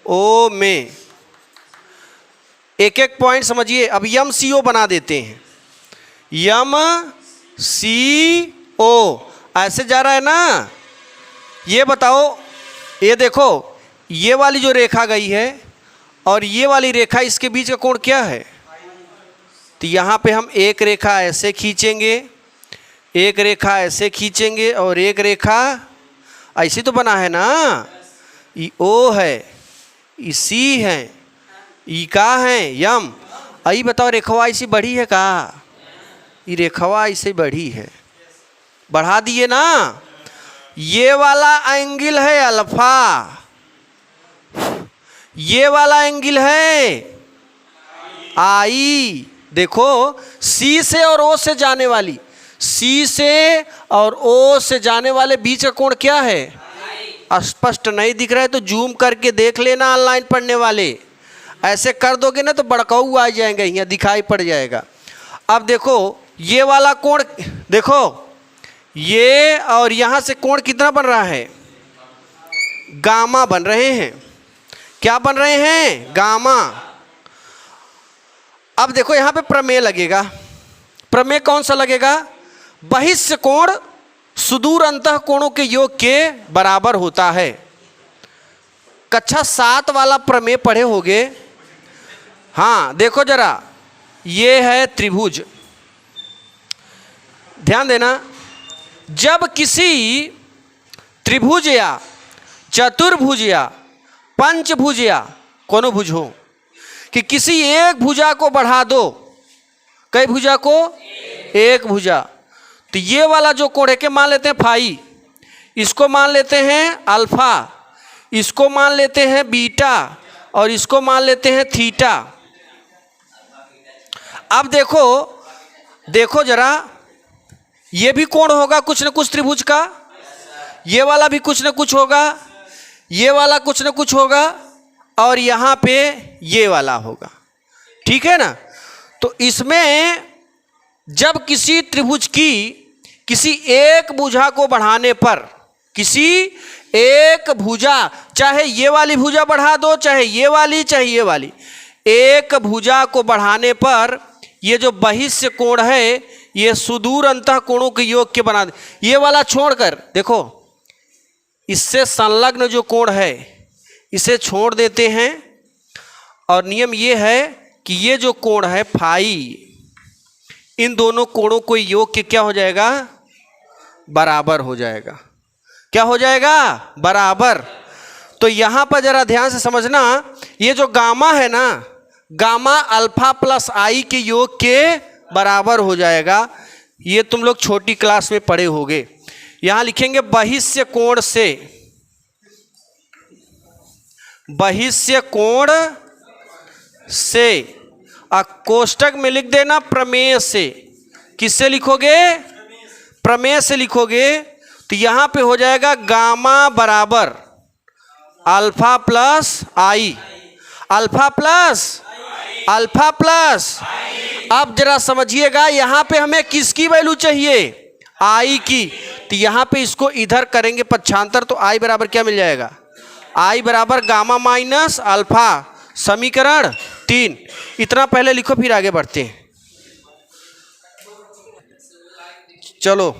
ओ में, एक एक पॉइंट समझिए। अब यम सी ओ बना देते हैं, यम सी ओ ऐसे जा रहा है ना। ये बताओ, ये देखो ये वाली जो रेखा गई है और ये वाली रेखा, इसके बीच का कोण क्या है? तो यहाँ पे हम एक रेखा ऐसे खींचेंगे, एक रेखा ऐसे खींचेंगे और एक रेखा ऐसी तो बना है ना। ई ओ है, ई सी है, ई का है यम। आई बताओ रेखवा ऐसी बढ़ी है का? ये रेखवा ऐसे बढ़ी है, बढ़ा दिए ना। ये वाला एंगल है अल्फा, ये वाला एंगल है आई। देखो सी से और ओ से जाने वाली, सी से और ओ से जाने वाले बीच का कोण क्या है? स्पष्ट नहीं दिख रहा है तो जूम करके देख लेना ऑनलाइन पढ़ने वाले। ऐसे कर दोगे ना तो बड़काऊ आ जाएंगे, यहाँ दिखाई पड़ जाएगा। अब देखो ये वाला कोण, देखो ये और यहाँ से कोण कितना बन रहा है? गामा बन रहे हैं। क्या बन रहे हैं? गामा। अब देखो यहाँ पे प्रमेय लगेगा। प्रमेय कौन सा लगेगा? बहिष्य कोण सुदूर अंतः कोणों के योग के बराबर होता है। कक्षा 7 वाला प्रमेय पढ़े होगे। हाँ देखो जरा, ये है त्रिभुज, ध्यान देना। जब किसी त्रिभुज या चतुर्भुज या पंचभुज या कोनो भुज हो कि किसी एक भुजा को बढ़ा दो, कई भुजा को? एक भुजा। तो ये वाला जो कोण है के मान लेते हैं फाई, इसको मान लेते हैं अल्फा, इसको मान लेते हैं बीटा और इसको मान लेते हैं थीटा। अब देखो देखो जरा, ये भी कोण होगा कुछ न कुछ त्रिभुज का, ये वाला भी कुछ न कुछ होगा, ये वाला कुछ न कुछ होगा और यहाँ पे ये वाला होगा, ठीक है ना। तो इसमें जब किसी त्रिभुज की किसी एक भुजा को बढ़ाने पर, किसी एक भुजा, चाहे ये वाली भुजा बढ़ा दो, चाहे ये वाली, एक भुजा को बढ़ाने पर ये जो बहिष्य कोण है ये सुदूर अंतः कोणों के योग के बना दे। ये वाला छोड़कर देखो, इससे संलग्न जो कोण है इसे छोड़ देते हैं और नियम ये है कि ये जो कोण है फाई, इन दोनों कोणों को योग के क्या हो जाएगा? बराबर हो जाएगा। क्या हो जाएगा? बराबर। तो यहां पर जरा ध्यान से समझना, ये जो गामा है ना, गामा अल्फा प्लस आई के योग के बराबर हो जाएगा। ये तुम लोग छोटी क्लास में पढ़े होगे। यहां लिखेंगे बहिष्य कोण से, बहिष्य कोण से, कोष्टक में लिख देना प्रमेय से। किससे लिखोगे? प्रमेय से लिखोगे। तो यहां पे हो जाएगा गामा बराबर अल्फा प्लस आई, अल्फा प्लस अल्फा प्लस। अब जरा समझिएगा, यहां पे हमें किसकी वैल्यू चाहिए? आई की। तो यहां पे इसको इधर करेंगे पक्षांतर, तो आई बराबर क्या मिल जाएगा? आई बराबर गामा माइनस अल्फा, समीकरण 3। इतना पहले लिखो फिर आगे बढ़ते हैं। चलो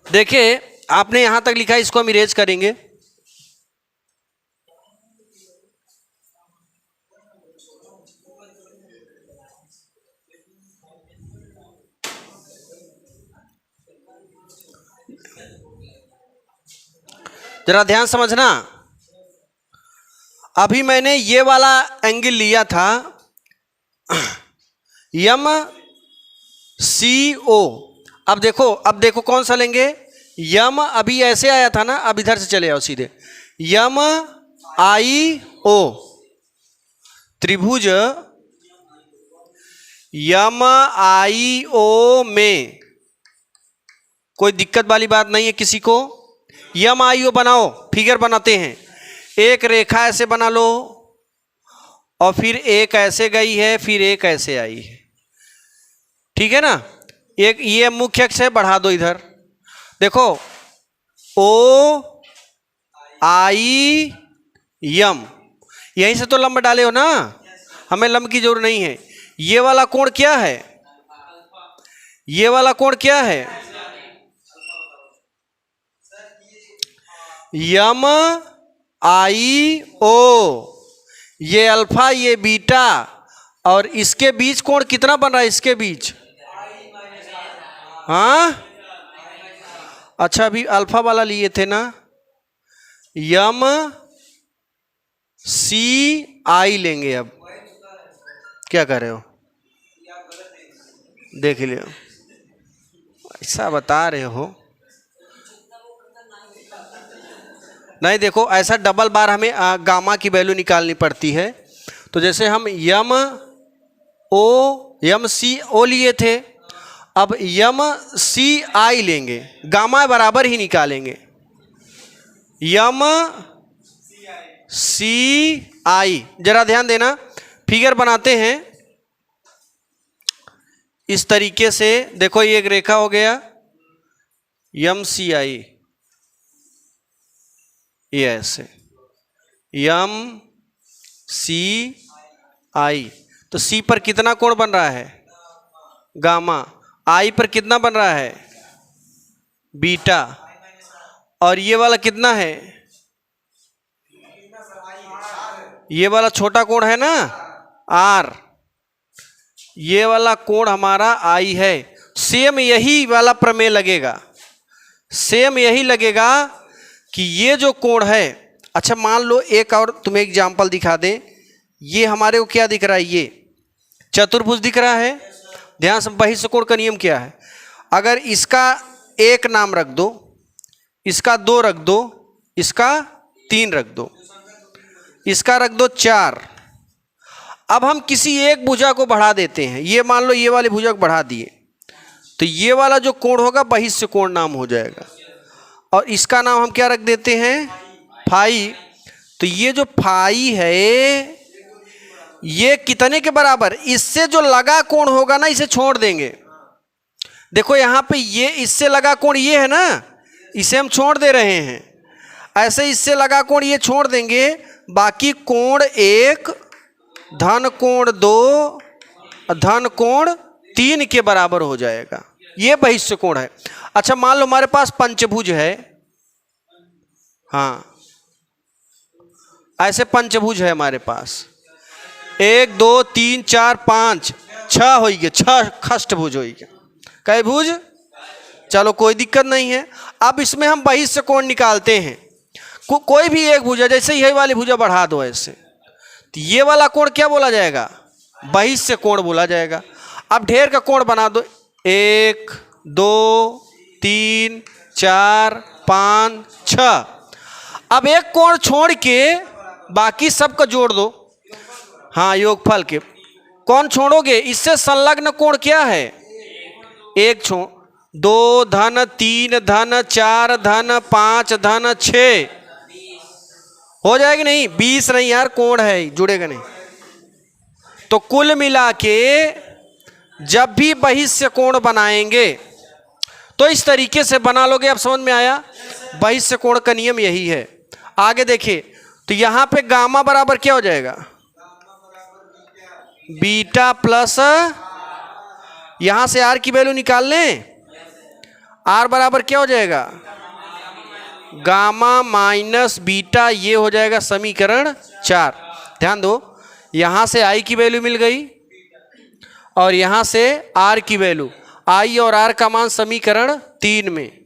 देखिए, आपने यहां तक लिखा है, इसको हम इरेज करेंगे। जरा ध्यान समझना, अभी मैंने ये वाला एंगल लिया था यम सी ओ। अब देखो कौन सा लेंगे? यम अभी ऐसे आया था ना, अब इधर से चले आओ सीधे। यम आई ओ, त्रिभुज यम आई ओ में कोई दिक्कत वाली बात नहीं है किसी को। यम आई ओ बनाओ, फिगर बनाते हैं। एक रेखा ऐसे बना लो, और फिर एक ऐसे गई है, फिर एक ऐसे आई है, ठीक है ना। एक ये मुख्य अक्ष है, बढ़ा दो इधर। देखो ओ आई यम, यहीं से तो लंब डाले हो ना, हमें लंब की जरूरत नहीं है। ये वाला कोण क्या है? ये वाला कोण क्या है? यम आई ओ, ये अल्फा ये बीटा, और इसके बीच कोण कितना बन रहा है? इसके बीच, हाँ अच्छा, अभी अल्फा वाला लिए थे ना, यम सी आई लेंगे। अब क्या कर रहे हो? देख लियो, ऐसा बता रहे हो। नहीं देखो, ऐसा डबल बार हमें गामा की वैल्यू निकालनी पड़ती है। तो जैसे हम यम सी ओ लिए थे, अब यम सी आई लेंगे, गामा बराबर ही निकालेंगे। यम सी आई, जरा ध्यान देना, फिगर बनाते हैं इस तरीके से। देखो ये एक रेखा हो गया, यम सी आई, ये ऐसे यम सी आई। तो सी पर कितना कोण बन रहा है? गामा। आई पर कितना बन रहा है? बीटा। और ये वाला कितना है? ये वाला छोटा कोण है ना, आर। ये वाला कोण हमारा आई है। सेम यही वाला प्रमेय लगेगा, सेम यही लगेगा कि ये जो कोण है, अच्छा मान लो एक और तुम्हें एग्जाम्पल दिखा दें। ये हमारे को क्या दिख रहा है? ये चतुर्भुज दिख रहा है। ध्यान से, बहिष्कोण का नियम क्या है? अगर इसका एक नाम रख दो, इसका 2 रख दो, इसका 3 रख दो, इसका रख दो 4। अब हम किसी एक भुजा को बढ़ा देते हैं, ये मान लो ये वाली भुजा को बढ़ा दिए, तो ये वाला जो कोण होगा बहिष्कोण नाम हो जाएगा, और इसका नाम हम क्या रख देते हैं? फाई। तो ये जो फाई है, ये कितने के बराबर? इससे जो लगा कोण होगा ना, इसे छोड़ देंगे। देखो यहां पे ये इससे लगा कोण ये है ना, इसे हम छोड़ दे रहे हैं। ऐसे इससे लगा कोण ये छोड़ देंगे, बाकी कोण 1 धन कोण 2 धन कोण 3 के बराबर हो जाएगा। ये बहिष्कोण है। अच्छा मान लो हमारे पास पंचभुज है, हाँ ऐसे पंचभुज है हमारे पास, 1 2 3 4 5 6 हो गया, 6 खष्टभुज हो गया। कई भुज? चलो कोई दिक्कत नहीं है। अब इसमें हम बहिष्कोण निकालते हैं। कोई भी एक भुजा, जैसे यही वाली भुजा बढ़ा दो ऐसे, तो ये वाला कोण क्या बोला जाएगा? बहिष्कोण बोला जाएगा। अब ढेर का कोण बना दो, 1 2 3 4 5 6। अब एक कोण छोड़ के बाकी सबका जोड़ दो, हाँ योगफल के। कौन छोड़ोगे? इससे संलग्न कोण क्या है? 1 छोड़, 2 धन 3 धन 4 धन 5 धन 6, हो जाएगी नहीं? 20 नहीं यार, कोण है, जुड़ेगा नहीं। तो कुल मिला के जब भी बहिष्य कोण बनाएंगे तो इस तरीके से बना लोगे। अब समझ में आया? बहिष्य कोण का नियम यही है। आगे देखिए, तो यहां पे गामा बराबर क्या हो जाएगा? बीटा प्लस, यहां से आर की वैल्यू निकाल लें। आर बराबर क्या हो जाएगा? गामा माइनस बीटा, ये हो जाएगा समीकरण 4। ध्यान दो, यहां से आई की वैल्यू मिल गई और यहां से आर की वैल्यू। आई और आर का मान समीकरण 3 में,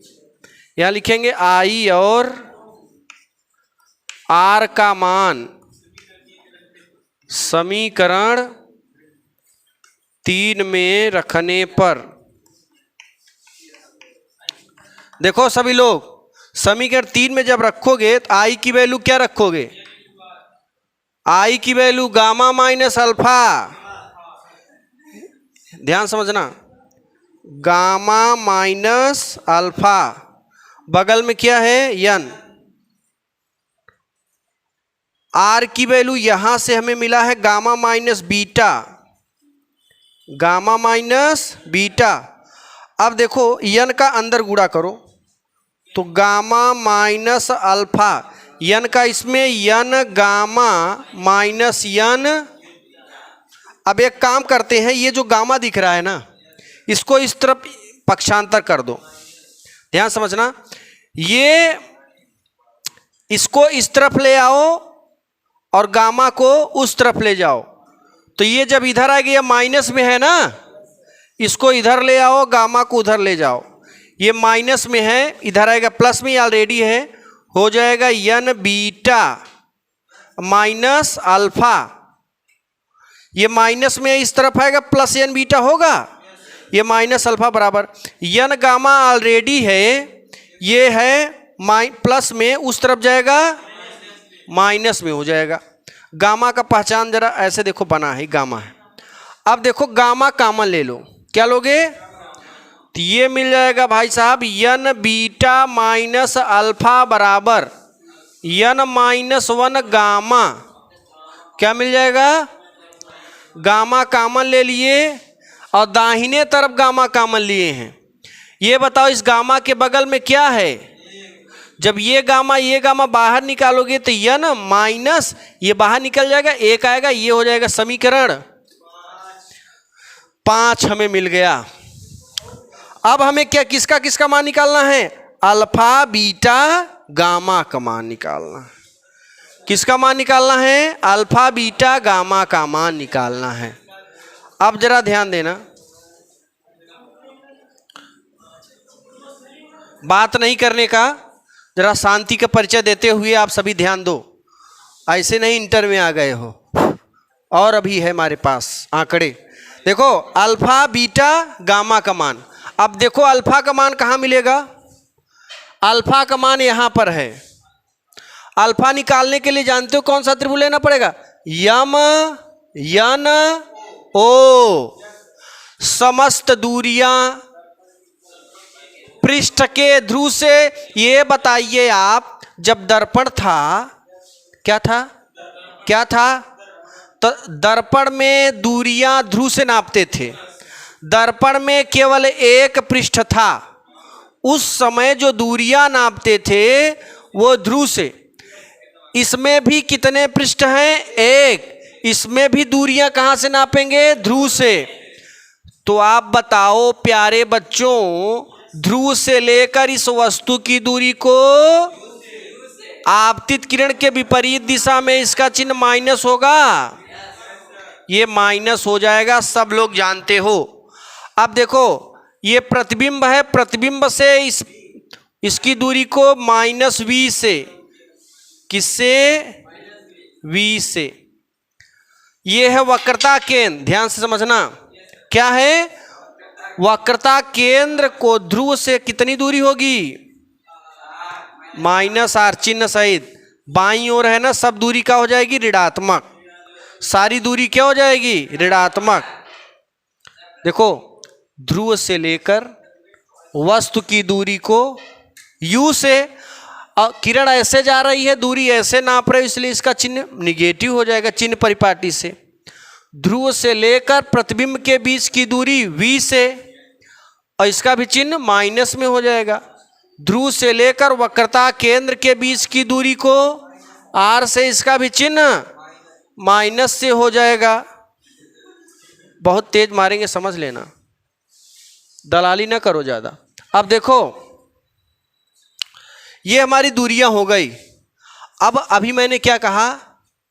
यहां लिखेंगे आई और आर का मान समीकरण 3 में रखने पर, देखो सभी लोग, समीकरण 3 में जब रखोगे तो आई की वैल्यू क्या रखोगे? आई की वैल्यू गामा माइनस अल्फा। ध्यान समझना, गामा माइनस अल्फा, बगल में क्या है? यन। आर की वैल्यू यहां से हमें मिला है gamma minus beta, gamma minus beta. अब देखो यन का अंदर गुणा करो तो गामा माइनस अल्फा, यन का इसमें यन गामा माइनस यन। अब एक काम करते हैं, ये जो गामा दिख रहा है ना, इसको इस तरफ पक्षांतर कर दो। ध्यान समझना, ये इसको इस तरफ ले आओ और गामा को उस तरफ ले जाओ। तो ये जब इधर आ गया, माइनस में है ना, इसको इधर ले आओ, गामा को उधर ले जाओ। ये माइनस में है, इधर आएगा प्लस में, ऑलरेडी है, हो जाएगा यन बीटा माइनस अल्फा। ये माइनस में इस तरफ आएगा, प्लस यन बीटा होगा, ये माइनस अल्फा बराबर यन गामा ऑलरेडी है, ये है प्लस में, उस तरफ जाएगा माइनस में हो जाएगा। गामा का पहचान जरा ऐसे देखो, बना है गामा है। अब देखो गामा कॉमन ले लो, क्या लोगे? तो ये मिल जाएगा भाई साहब यन बीटा माइनस अल्फा बराबर यन माइनस 1 गामा। क्या मिल जाएगा? गामा कॉमन ले लिए और दाहिने तरफ गामा कॉमन लिए हैं। ये बताओ इस गामा के बगल में क्या है? जब ये गामा बाहर निकालोगे तो यन माइनस ये बाहर निकल जाएगा, एक आएगा, ये हो जाएगा समीकरण 5 हमें मिल गया। अब हमें क्या किसका किसका मान निकालना है? अल्फा बीटा गामा का मान निकालना है। किसका मान निकालना है? अल्फा बीटा गामा का मान निकालना है। अब जरा ध्यान देना, बात नहीं करने का, जरा शांति का परिचय देते हुए आप सभी ध्यान दो। ऐसे नहीं इंटर में आ गए हो, और अभी है हमारे पास आंकड़े। देखो अल्फा बीटा गामा का मान। अब देखो अल्फा का मान कहाँ मिलेगा? अल्फा का मान यहाँ पर है। अल्फा निकालने के लिए जानते हो कौन सा त्रिभुज लेना पड़ेगा? यम यन ओ। समस्त दूरियां पृष्ठ के ध्रुव से। ये बताइए आप, जब दर्पण था क्या था? क्या था? तो दर्पण में दूरियां ध्रुव से नापते थे। दर्पण में केवल एक पृष्ठ था। उस समय जो दूरियां नापते थे वो ध्रुव से। इसमें भी कितने पृष्ठ हैं? एक। इसमें भी दूरियां कहां से नापेंगे? ध्रुव से। तो आप बताओ प्यारे बच्चों, ध्रुव से लेकर इस वस्तु की दूरी को आपतित किरण के विपरीत दिशा में इसका चिन्ह माइनस होगा। ये माइनस हो जाएगा, सब लोग जानते हो। अब देखो ये प्रतिबिंब है, प्रतिबिंब से इसकी दूरी को माइनस वी से, किससे? वी से। ये है वक्रता केंद्र, ध्यान से समझना। क्या है? वक्रता केंद्र को ध्रुव से कितनी दूरी होगी? माइनस आर चिन्ह सहित। बाईं ओर है ना, सब दूरी क्या हो जाएगी? ऋणात्मक। सारी दूरी क्या हो जाएगी? ऋणात्मक। देखो ध्रुव से लेकर वस्तु की दूरी को u से, और किरण ऐसे जा रही है, दूरी ऐसे नाप रहे हो, इसलिए इसका चिन्ह निगेटिव हो जाएगा चिन्ह परिपाटी से। ध्रुव से लेकर प्रतिबिंब के बीच की दूरी v से, और इसका भी चिन्ह माइनस में हो जाएगा। ध्रुव से लेकर वक्रता केंद्र के बीच की दूरी को r से, इसका भी चिन्ह माइनस से हो जाएगा। बहुत तेज मारेंगे, समझ लेना, दलाली ना करो ज्यादा। अब देखो ये हमारी दूरियां हो गई। अब अभी मैंने क्या कहा,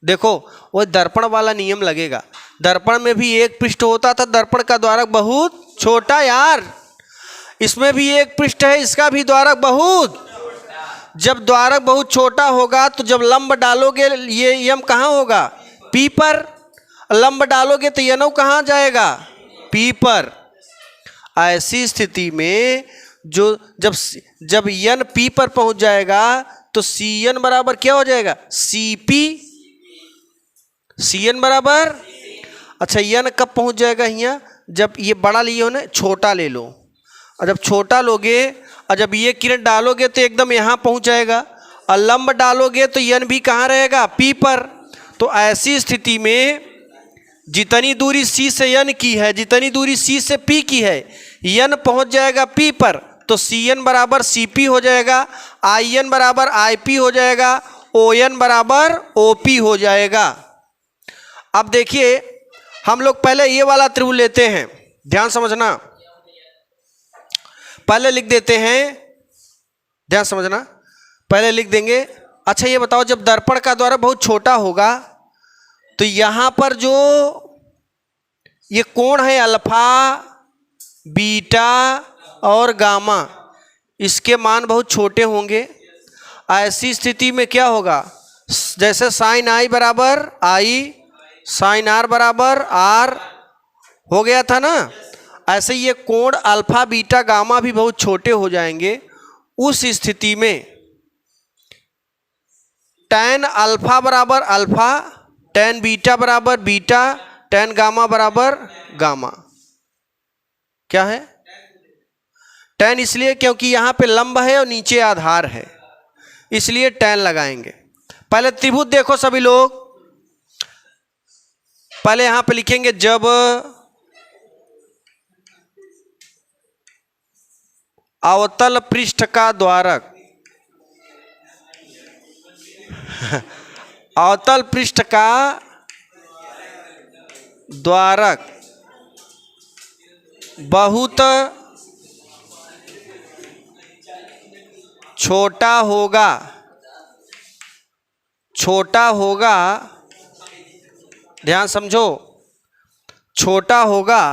देखो वो दर्पण वाला नियम लगेगा। दर्पण में भी एक पृष्ठ होता था, दर्पण का द्वारक बहुत छोटा यार, इसमें भी एक पृष्ठ है, इसका भी द्वारक बहुत। जब द्वारक बहुत छोटा होगा तो जब लंब डालोगे ये यम कहाँ होगा, पी पर। लंब डालोगे तो यनव कहाँ जाएगा, पी पर। ऐसी स्थिति में जो जब यन पी पर पहुंच जाएगा तो सी एन बराबर क्या हो जाएगा, सी पी। सी एन बराबर, अच्छा यन कब पहुंच जाएगा यहाँ, जब ये बड़ा लिए हो ना, छोटा ले लो, और जब छोटा लोगे और जब ये किरण डालोगे तो एकदम यहाँ पहुंच जाएगा, और लंब डालोगे तो यन भी कहाँ रहेगा, पी पर। तो ऐसी स्थिति में जितनी दूरी सी से यन की है, जितनी दूरी सी से पी की है, यन पहुंच जाएगा पी पर, तो सी एन बराबर सी पी हो जाएगा, आई एन बराबर आई पी हो जाएगा, ओ एन बराबर ओ पी हो जाएगा। अब देखिए हम लोग पहले ये वाला त्रिभुज लेते हैं, ध्यान समझना, पहले लिख देते हैं, ध्यान समझना, पहले लिख देंगे। अच्छा ये बताओ, जब दर्पण का द्वारक बहुत छोटा होगा तो यहां पर जो ये कोण है अल्फा, बीटा और गामा, इसके मान बहुत छोटे होंगे। ऐसी स्थिति में क्या होगा, जैसे साइन आई बराबर आई, साइन आर बराबर आर हो गया था ना, ऐसे ये कोण अल्फा बीटा गामा भी बहुत छोटे हो जाएंगे। उस स्थिति में टैन अल्फा बराबर अल्फा, टैन बीटा बराबर बीटा, टैन गामा बराबर गामा। क्या है, टैन इसलिए क्योंकि यहाँ पे लंब है और नीचे आधार है, इसलिए टैन लगाएंगे। पहले त्रिभुज देखो सभी लोग, पहले यहाँ पे लिखेंगे जब अवतल पृष्ठ का द्वारक अवतल पृष्ठ का द्वारक बहुत छोटा होगा, छोटा होगा, ध्यान समझो, छोटा होगा,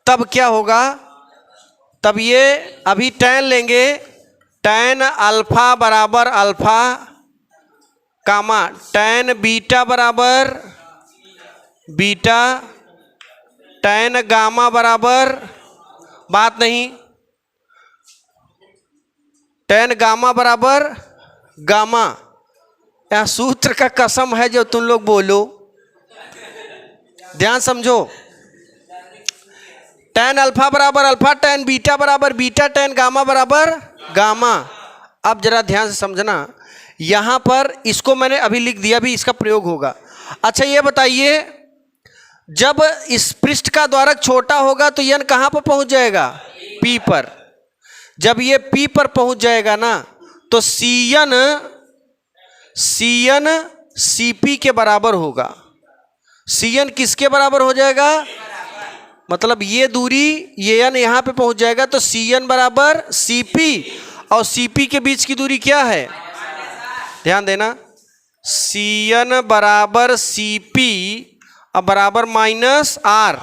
तब क्या होगा, तब ये अभी टैन लेंगे, टैन अल्फा बराबर अल्फा कामा टैन बीटा बराबर बीटा, टैन गामा बराबर, बात नहीं, टैन गामा बराबर गामा। यह सूत्र का कसम है जो तुम लोग बोलो, ध्यान समझो, टैन अल्फा बराबर अल्फा, टैन बीटा बराबर बीटा, टैन गामा बराबर गामा। अब जरा ध्यान से समझना, यहां पर इसको मैंने अभी लिख दिया, भी इसका प्रयोग होगा। अच्छा ये बताइए, जब इस पृष्ठ का द्वारक छोटा होगा तो यन कहां पर पहुंच जाएगा, पी पर। जब ये पी पर पहुंच जाएगा ना तो सीएन सीपी के बराबर होगा। सीएन किसके बराबर हो जाएगा, मतलब ये दूरी, ये एन यहां पे पहुंच जाएगा तो सीएन बराबर सीपी, और सीपी के बीच की दूरी क्या है, ध्यान देना, सीएन बराबर सीपी अब बराबर माइनस आर।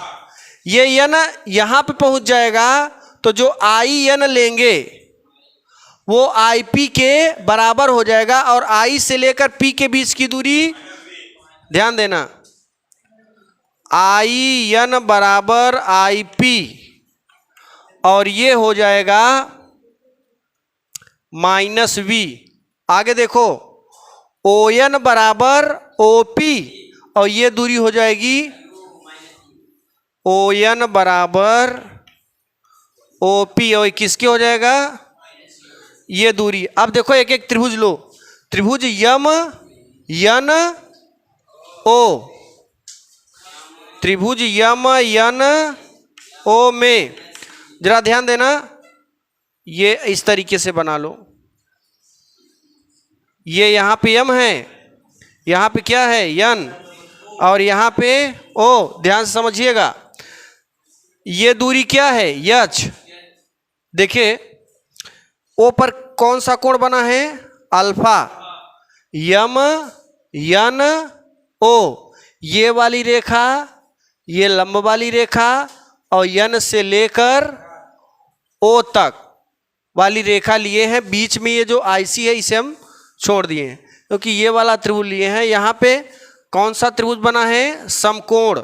ये एन यहां पे पहुंच जाएगा तो जो आई एन लेंगे वो आई पी के बराबर हो जाएगा, और आई से लेकर पी के बीच की दूरी, ध्यान देना, आई एन बराबर आई पी, और ये हो जाएगा माइनस वी। आगे देखो, ओ एन बराबर ओ पी, और ये दूरी हो जाएगी ओ एन बराबर ओ पी, और किसके हो जाएगा, ये दूरी। अब देखो एक एक त्रिभुज लो, त्रिभुज यम यन ओ, त्रिभुज यम यन ओ में जरा ध्यान देना, ये इस तरीके से बना लो। ये यहां पे यम है, यहां पे क्या है यन, और यहां पे ओ। ध्यान से समझिएगा, ये दूरी क्या है यच। देखिए ओ पर कौन सा कोण बना है अल्फा, यम यन ओ, ये वाली रेखा, ये लंब वाली रेखा, और यन से लेकर ओ तक वाली रेखा लिए हैं। बीच में ये जो आईसी है इसे हम छोड़ दिए हैं, क्योंकि ये वाला त्रिभुज लिए हैं। यहाँ पे कौन सा त्रिभुज बना है समकोण।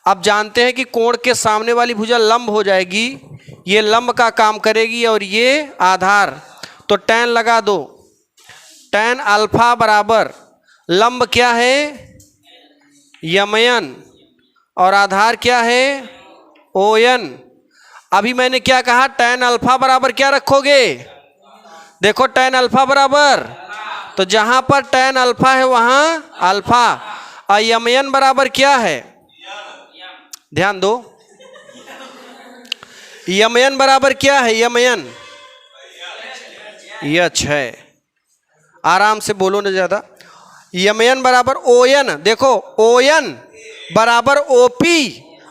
अब जानते हैं कि कोण के सामने वाली भुजा लंब हो जाएगी, ये लंब का काम करेगी, और ये आधार। तो tan लगा दो, tan अल्फा बराबर लंब क्या है यमयन, और आधार क्या है ओयन। अभी मैंने क्या कहा, tan अल्फा बराबर क्या रखोगे, देखो tan अल्फा बराबर, तो जहां पर tan अल्फा है वहां अल्फा, और यमयन बराबर क्या है, ध्यान दो, यमयन बराबर क्या है, यमयन यच है। आराम से बोलो ना ज्यादा। यमयन बराबर ओयन, देखो ओयन बराबर ओपी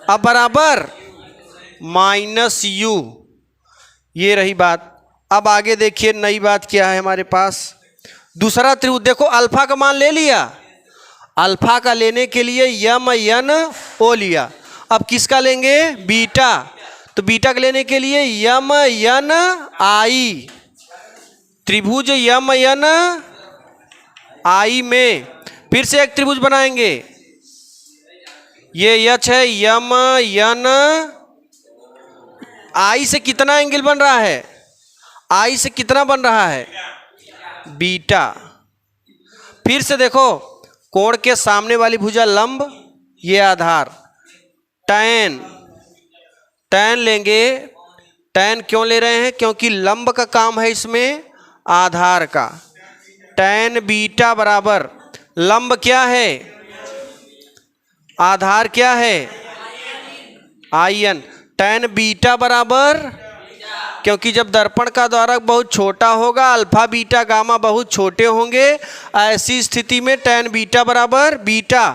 अब बराबर माइनस यू, ये रही बात। अब आगे देखिए नई बात क्या है हमारे पास, दूसरा त्रिभुज। देखो अल्फा का मान ले लिया, अल्फा का लेने के लिए यम यन ओ लिया। अब किसका लेंगे बीटा, तो बीटा का लेने के लिए यम यन आई, त्रिभुज यम यन आई में फिर से एक त्रिभुज बनाएंगे। ये यच है, यम यन आई से कितना एंगल बन रहा है, आई से कितना बन रहा है बीटा। फिर से देखो कोण के सामने वाली भुजा लंब, ये आधार, tan, tan लेंगे। tan क्यों ले रहे हैं, क्योंकि लंब का काम है इसमें आधार का। tan बीटा बराबर लंब क्या है आधार क्या है आयन, tan बीटा बराबर, क्योंकि जब दर्पण का द्वारक बहुत छोटा होगा, अल्फा बीटा गामा बहुत छोटे होंगे, ऐसी स्थिति में tan बीटा बराबर बीटा,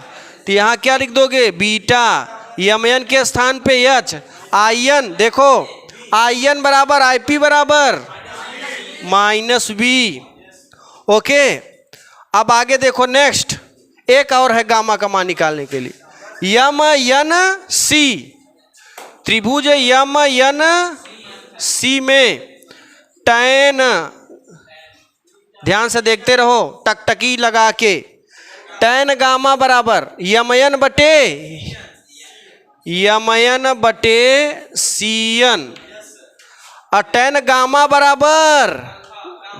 तो यहाँ क्या लिख दोगे बीटा, यमयन के स्थान पे यच, आयन देखो आयन बराबर आईपी बराबर माइनस बी। ओके, अब आगे देखो नेक्स्ट एक और है गामा का मान निकालने के लिए, यम यन सी, त्रिभुज यम यन सी में tan, ध्यान से देखते रहो टकटकी लगा के, tan गामा बराबर यमयन बटे सीयन, और tan गामा बराबर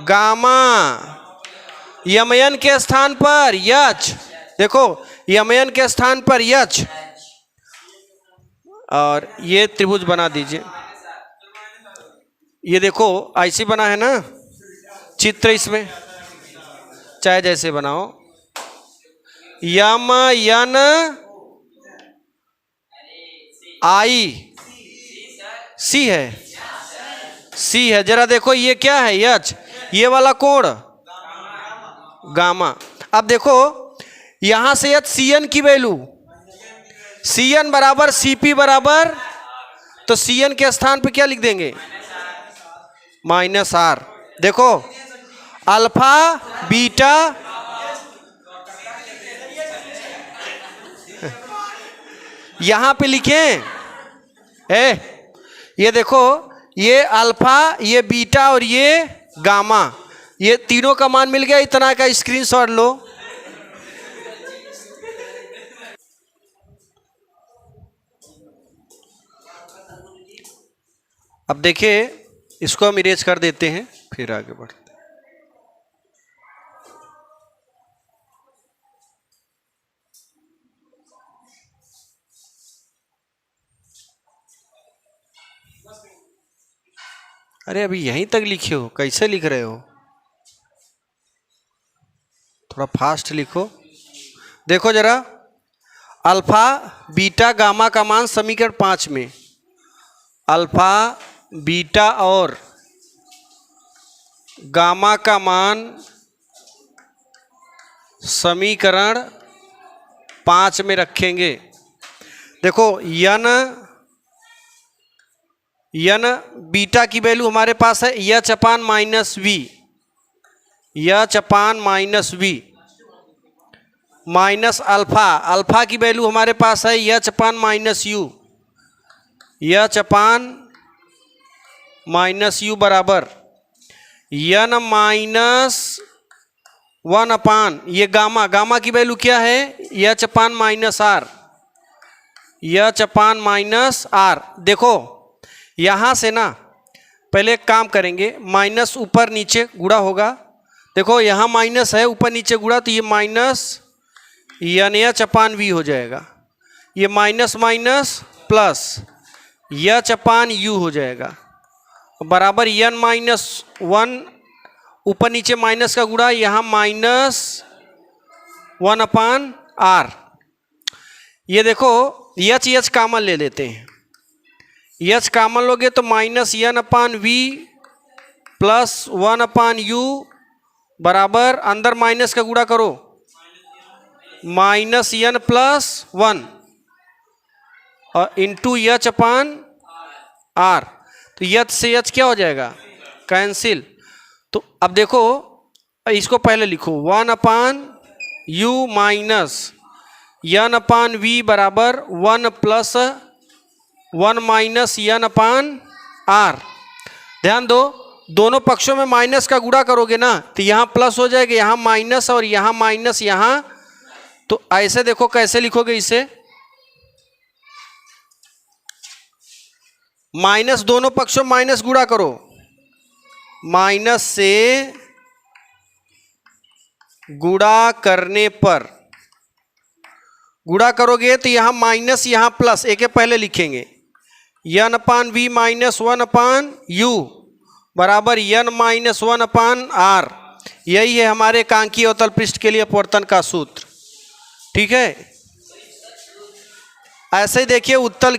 गामा, यमयन के स्थान पर यच, देखो यमयन के स्थान पर यच, और ये त्रिभुज बना दीजिए। ये देखो ऐसी बना है ना चित्र, इसमें चाहे जैसे बनाओ, यम यन आई सी है, सी है, जरा देखो ये क्या है यच, ये वाला कोण गामा। अब देखो यहां से यच सीएन की वैल्यू, सीएन बराबर सीपी बराबर, तो सीएन के स्थान पे क्या लिख देंगे माइनस आर। देखो अल्फा बीटा, यहां पे लिखें ये देखो ये अल्फा, ये बीटा और ये गामा, ये तीनों का मान मिल गया, इतना का स्क्रीनशॉट लो। अब देखिए इसको हम इरेज कर देते हैं, फिर आगे बढ़ते हैं। अरे अभी यहीं तक लिखे हो, कैसे लिख रहे हो? थोड़ा फास्ट लिखो। देखो जरा, अल्फा बीटा गामा का मान समीकरण 5 में, अल्फा बीटा और गामा का मान समीकरण 5 में रखेंगे। देखो यन बीटा की वैल्यू हमारे पास है h upon minus v, h upon minus v, minus alpha की वैल्यू हमारे पास है h upon minus u, h upon minus u बराबर यन माइनस 1 अपान ये गामा की वैल्यू क्या है? H upon minus r, h upon minus r. देखो यहाँ से ना पहले एक काम करेंगे, माइनस ऊपर नीचे गुणा होगा। देखो यहाँ माइनस है, ऊपर नीचे गुणा, तो ये minus n h upon v हो जाएगा, ये minus minus plus h upon u हो जाएगा, बराबर एन माइनस 1 ऊपर नीचे माइनस का गुणा, यहाँ माइनस 1 अपान आर। ये देखो एच कॉमन ले लेते हैं, एच कॉमन लोगे तो minus n upon v plus 1 upon u बराबर अंदर माइनस का गुणा करो, माइनस एन प्लस 1 और इंटू एच अपान आर। तो एच से एच क्या हो जाएगा? कैंसिल। तो अब देखो इसको पहले लिखो, 1 upon u minus n upon v बराबर 1 plus 1 minus n upon r. ध्यान दो, दोनों पक्षों में माइनस का गुणा करोगे ना तो यहाँ प्लस हो जाएगा, यहाँ माइनस और यहाँ माइनस यहाँ। तो ऐसे देखो कैसे लिखोगे इसे, माइनस दोनों पक्षों माइनस गुणा करो, माइनस से गुणा करने पर गुणा करोगे तो यहाँ माइनस यहाँ प्लस, एक पहले लिखेंगे n upon v minus 1 upon u बराबर एन माइनस 1 अपान आर। यही है हमारे एकांकीय अवतल पृष्ठ के लिए अपवर्तन का सूत्र। ठीक है, ऐसे ही देखिए उत्तल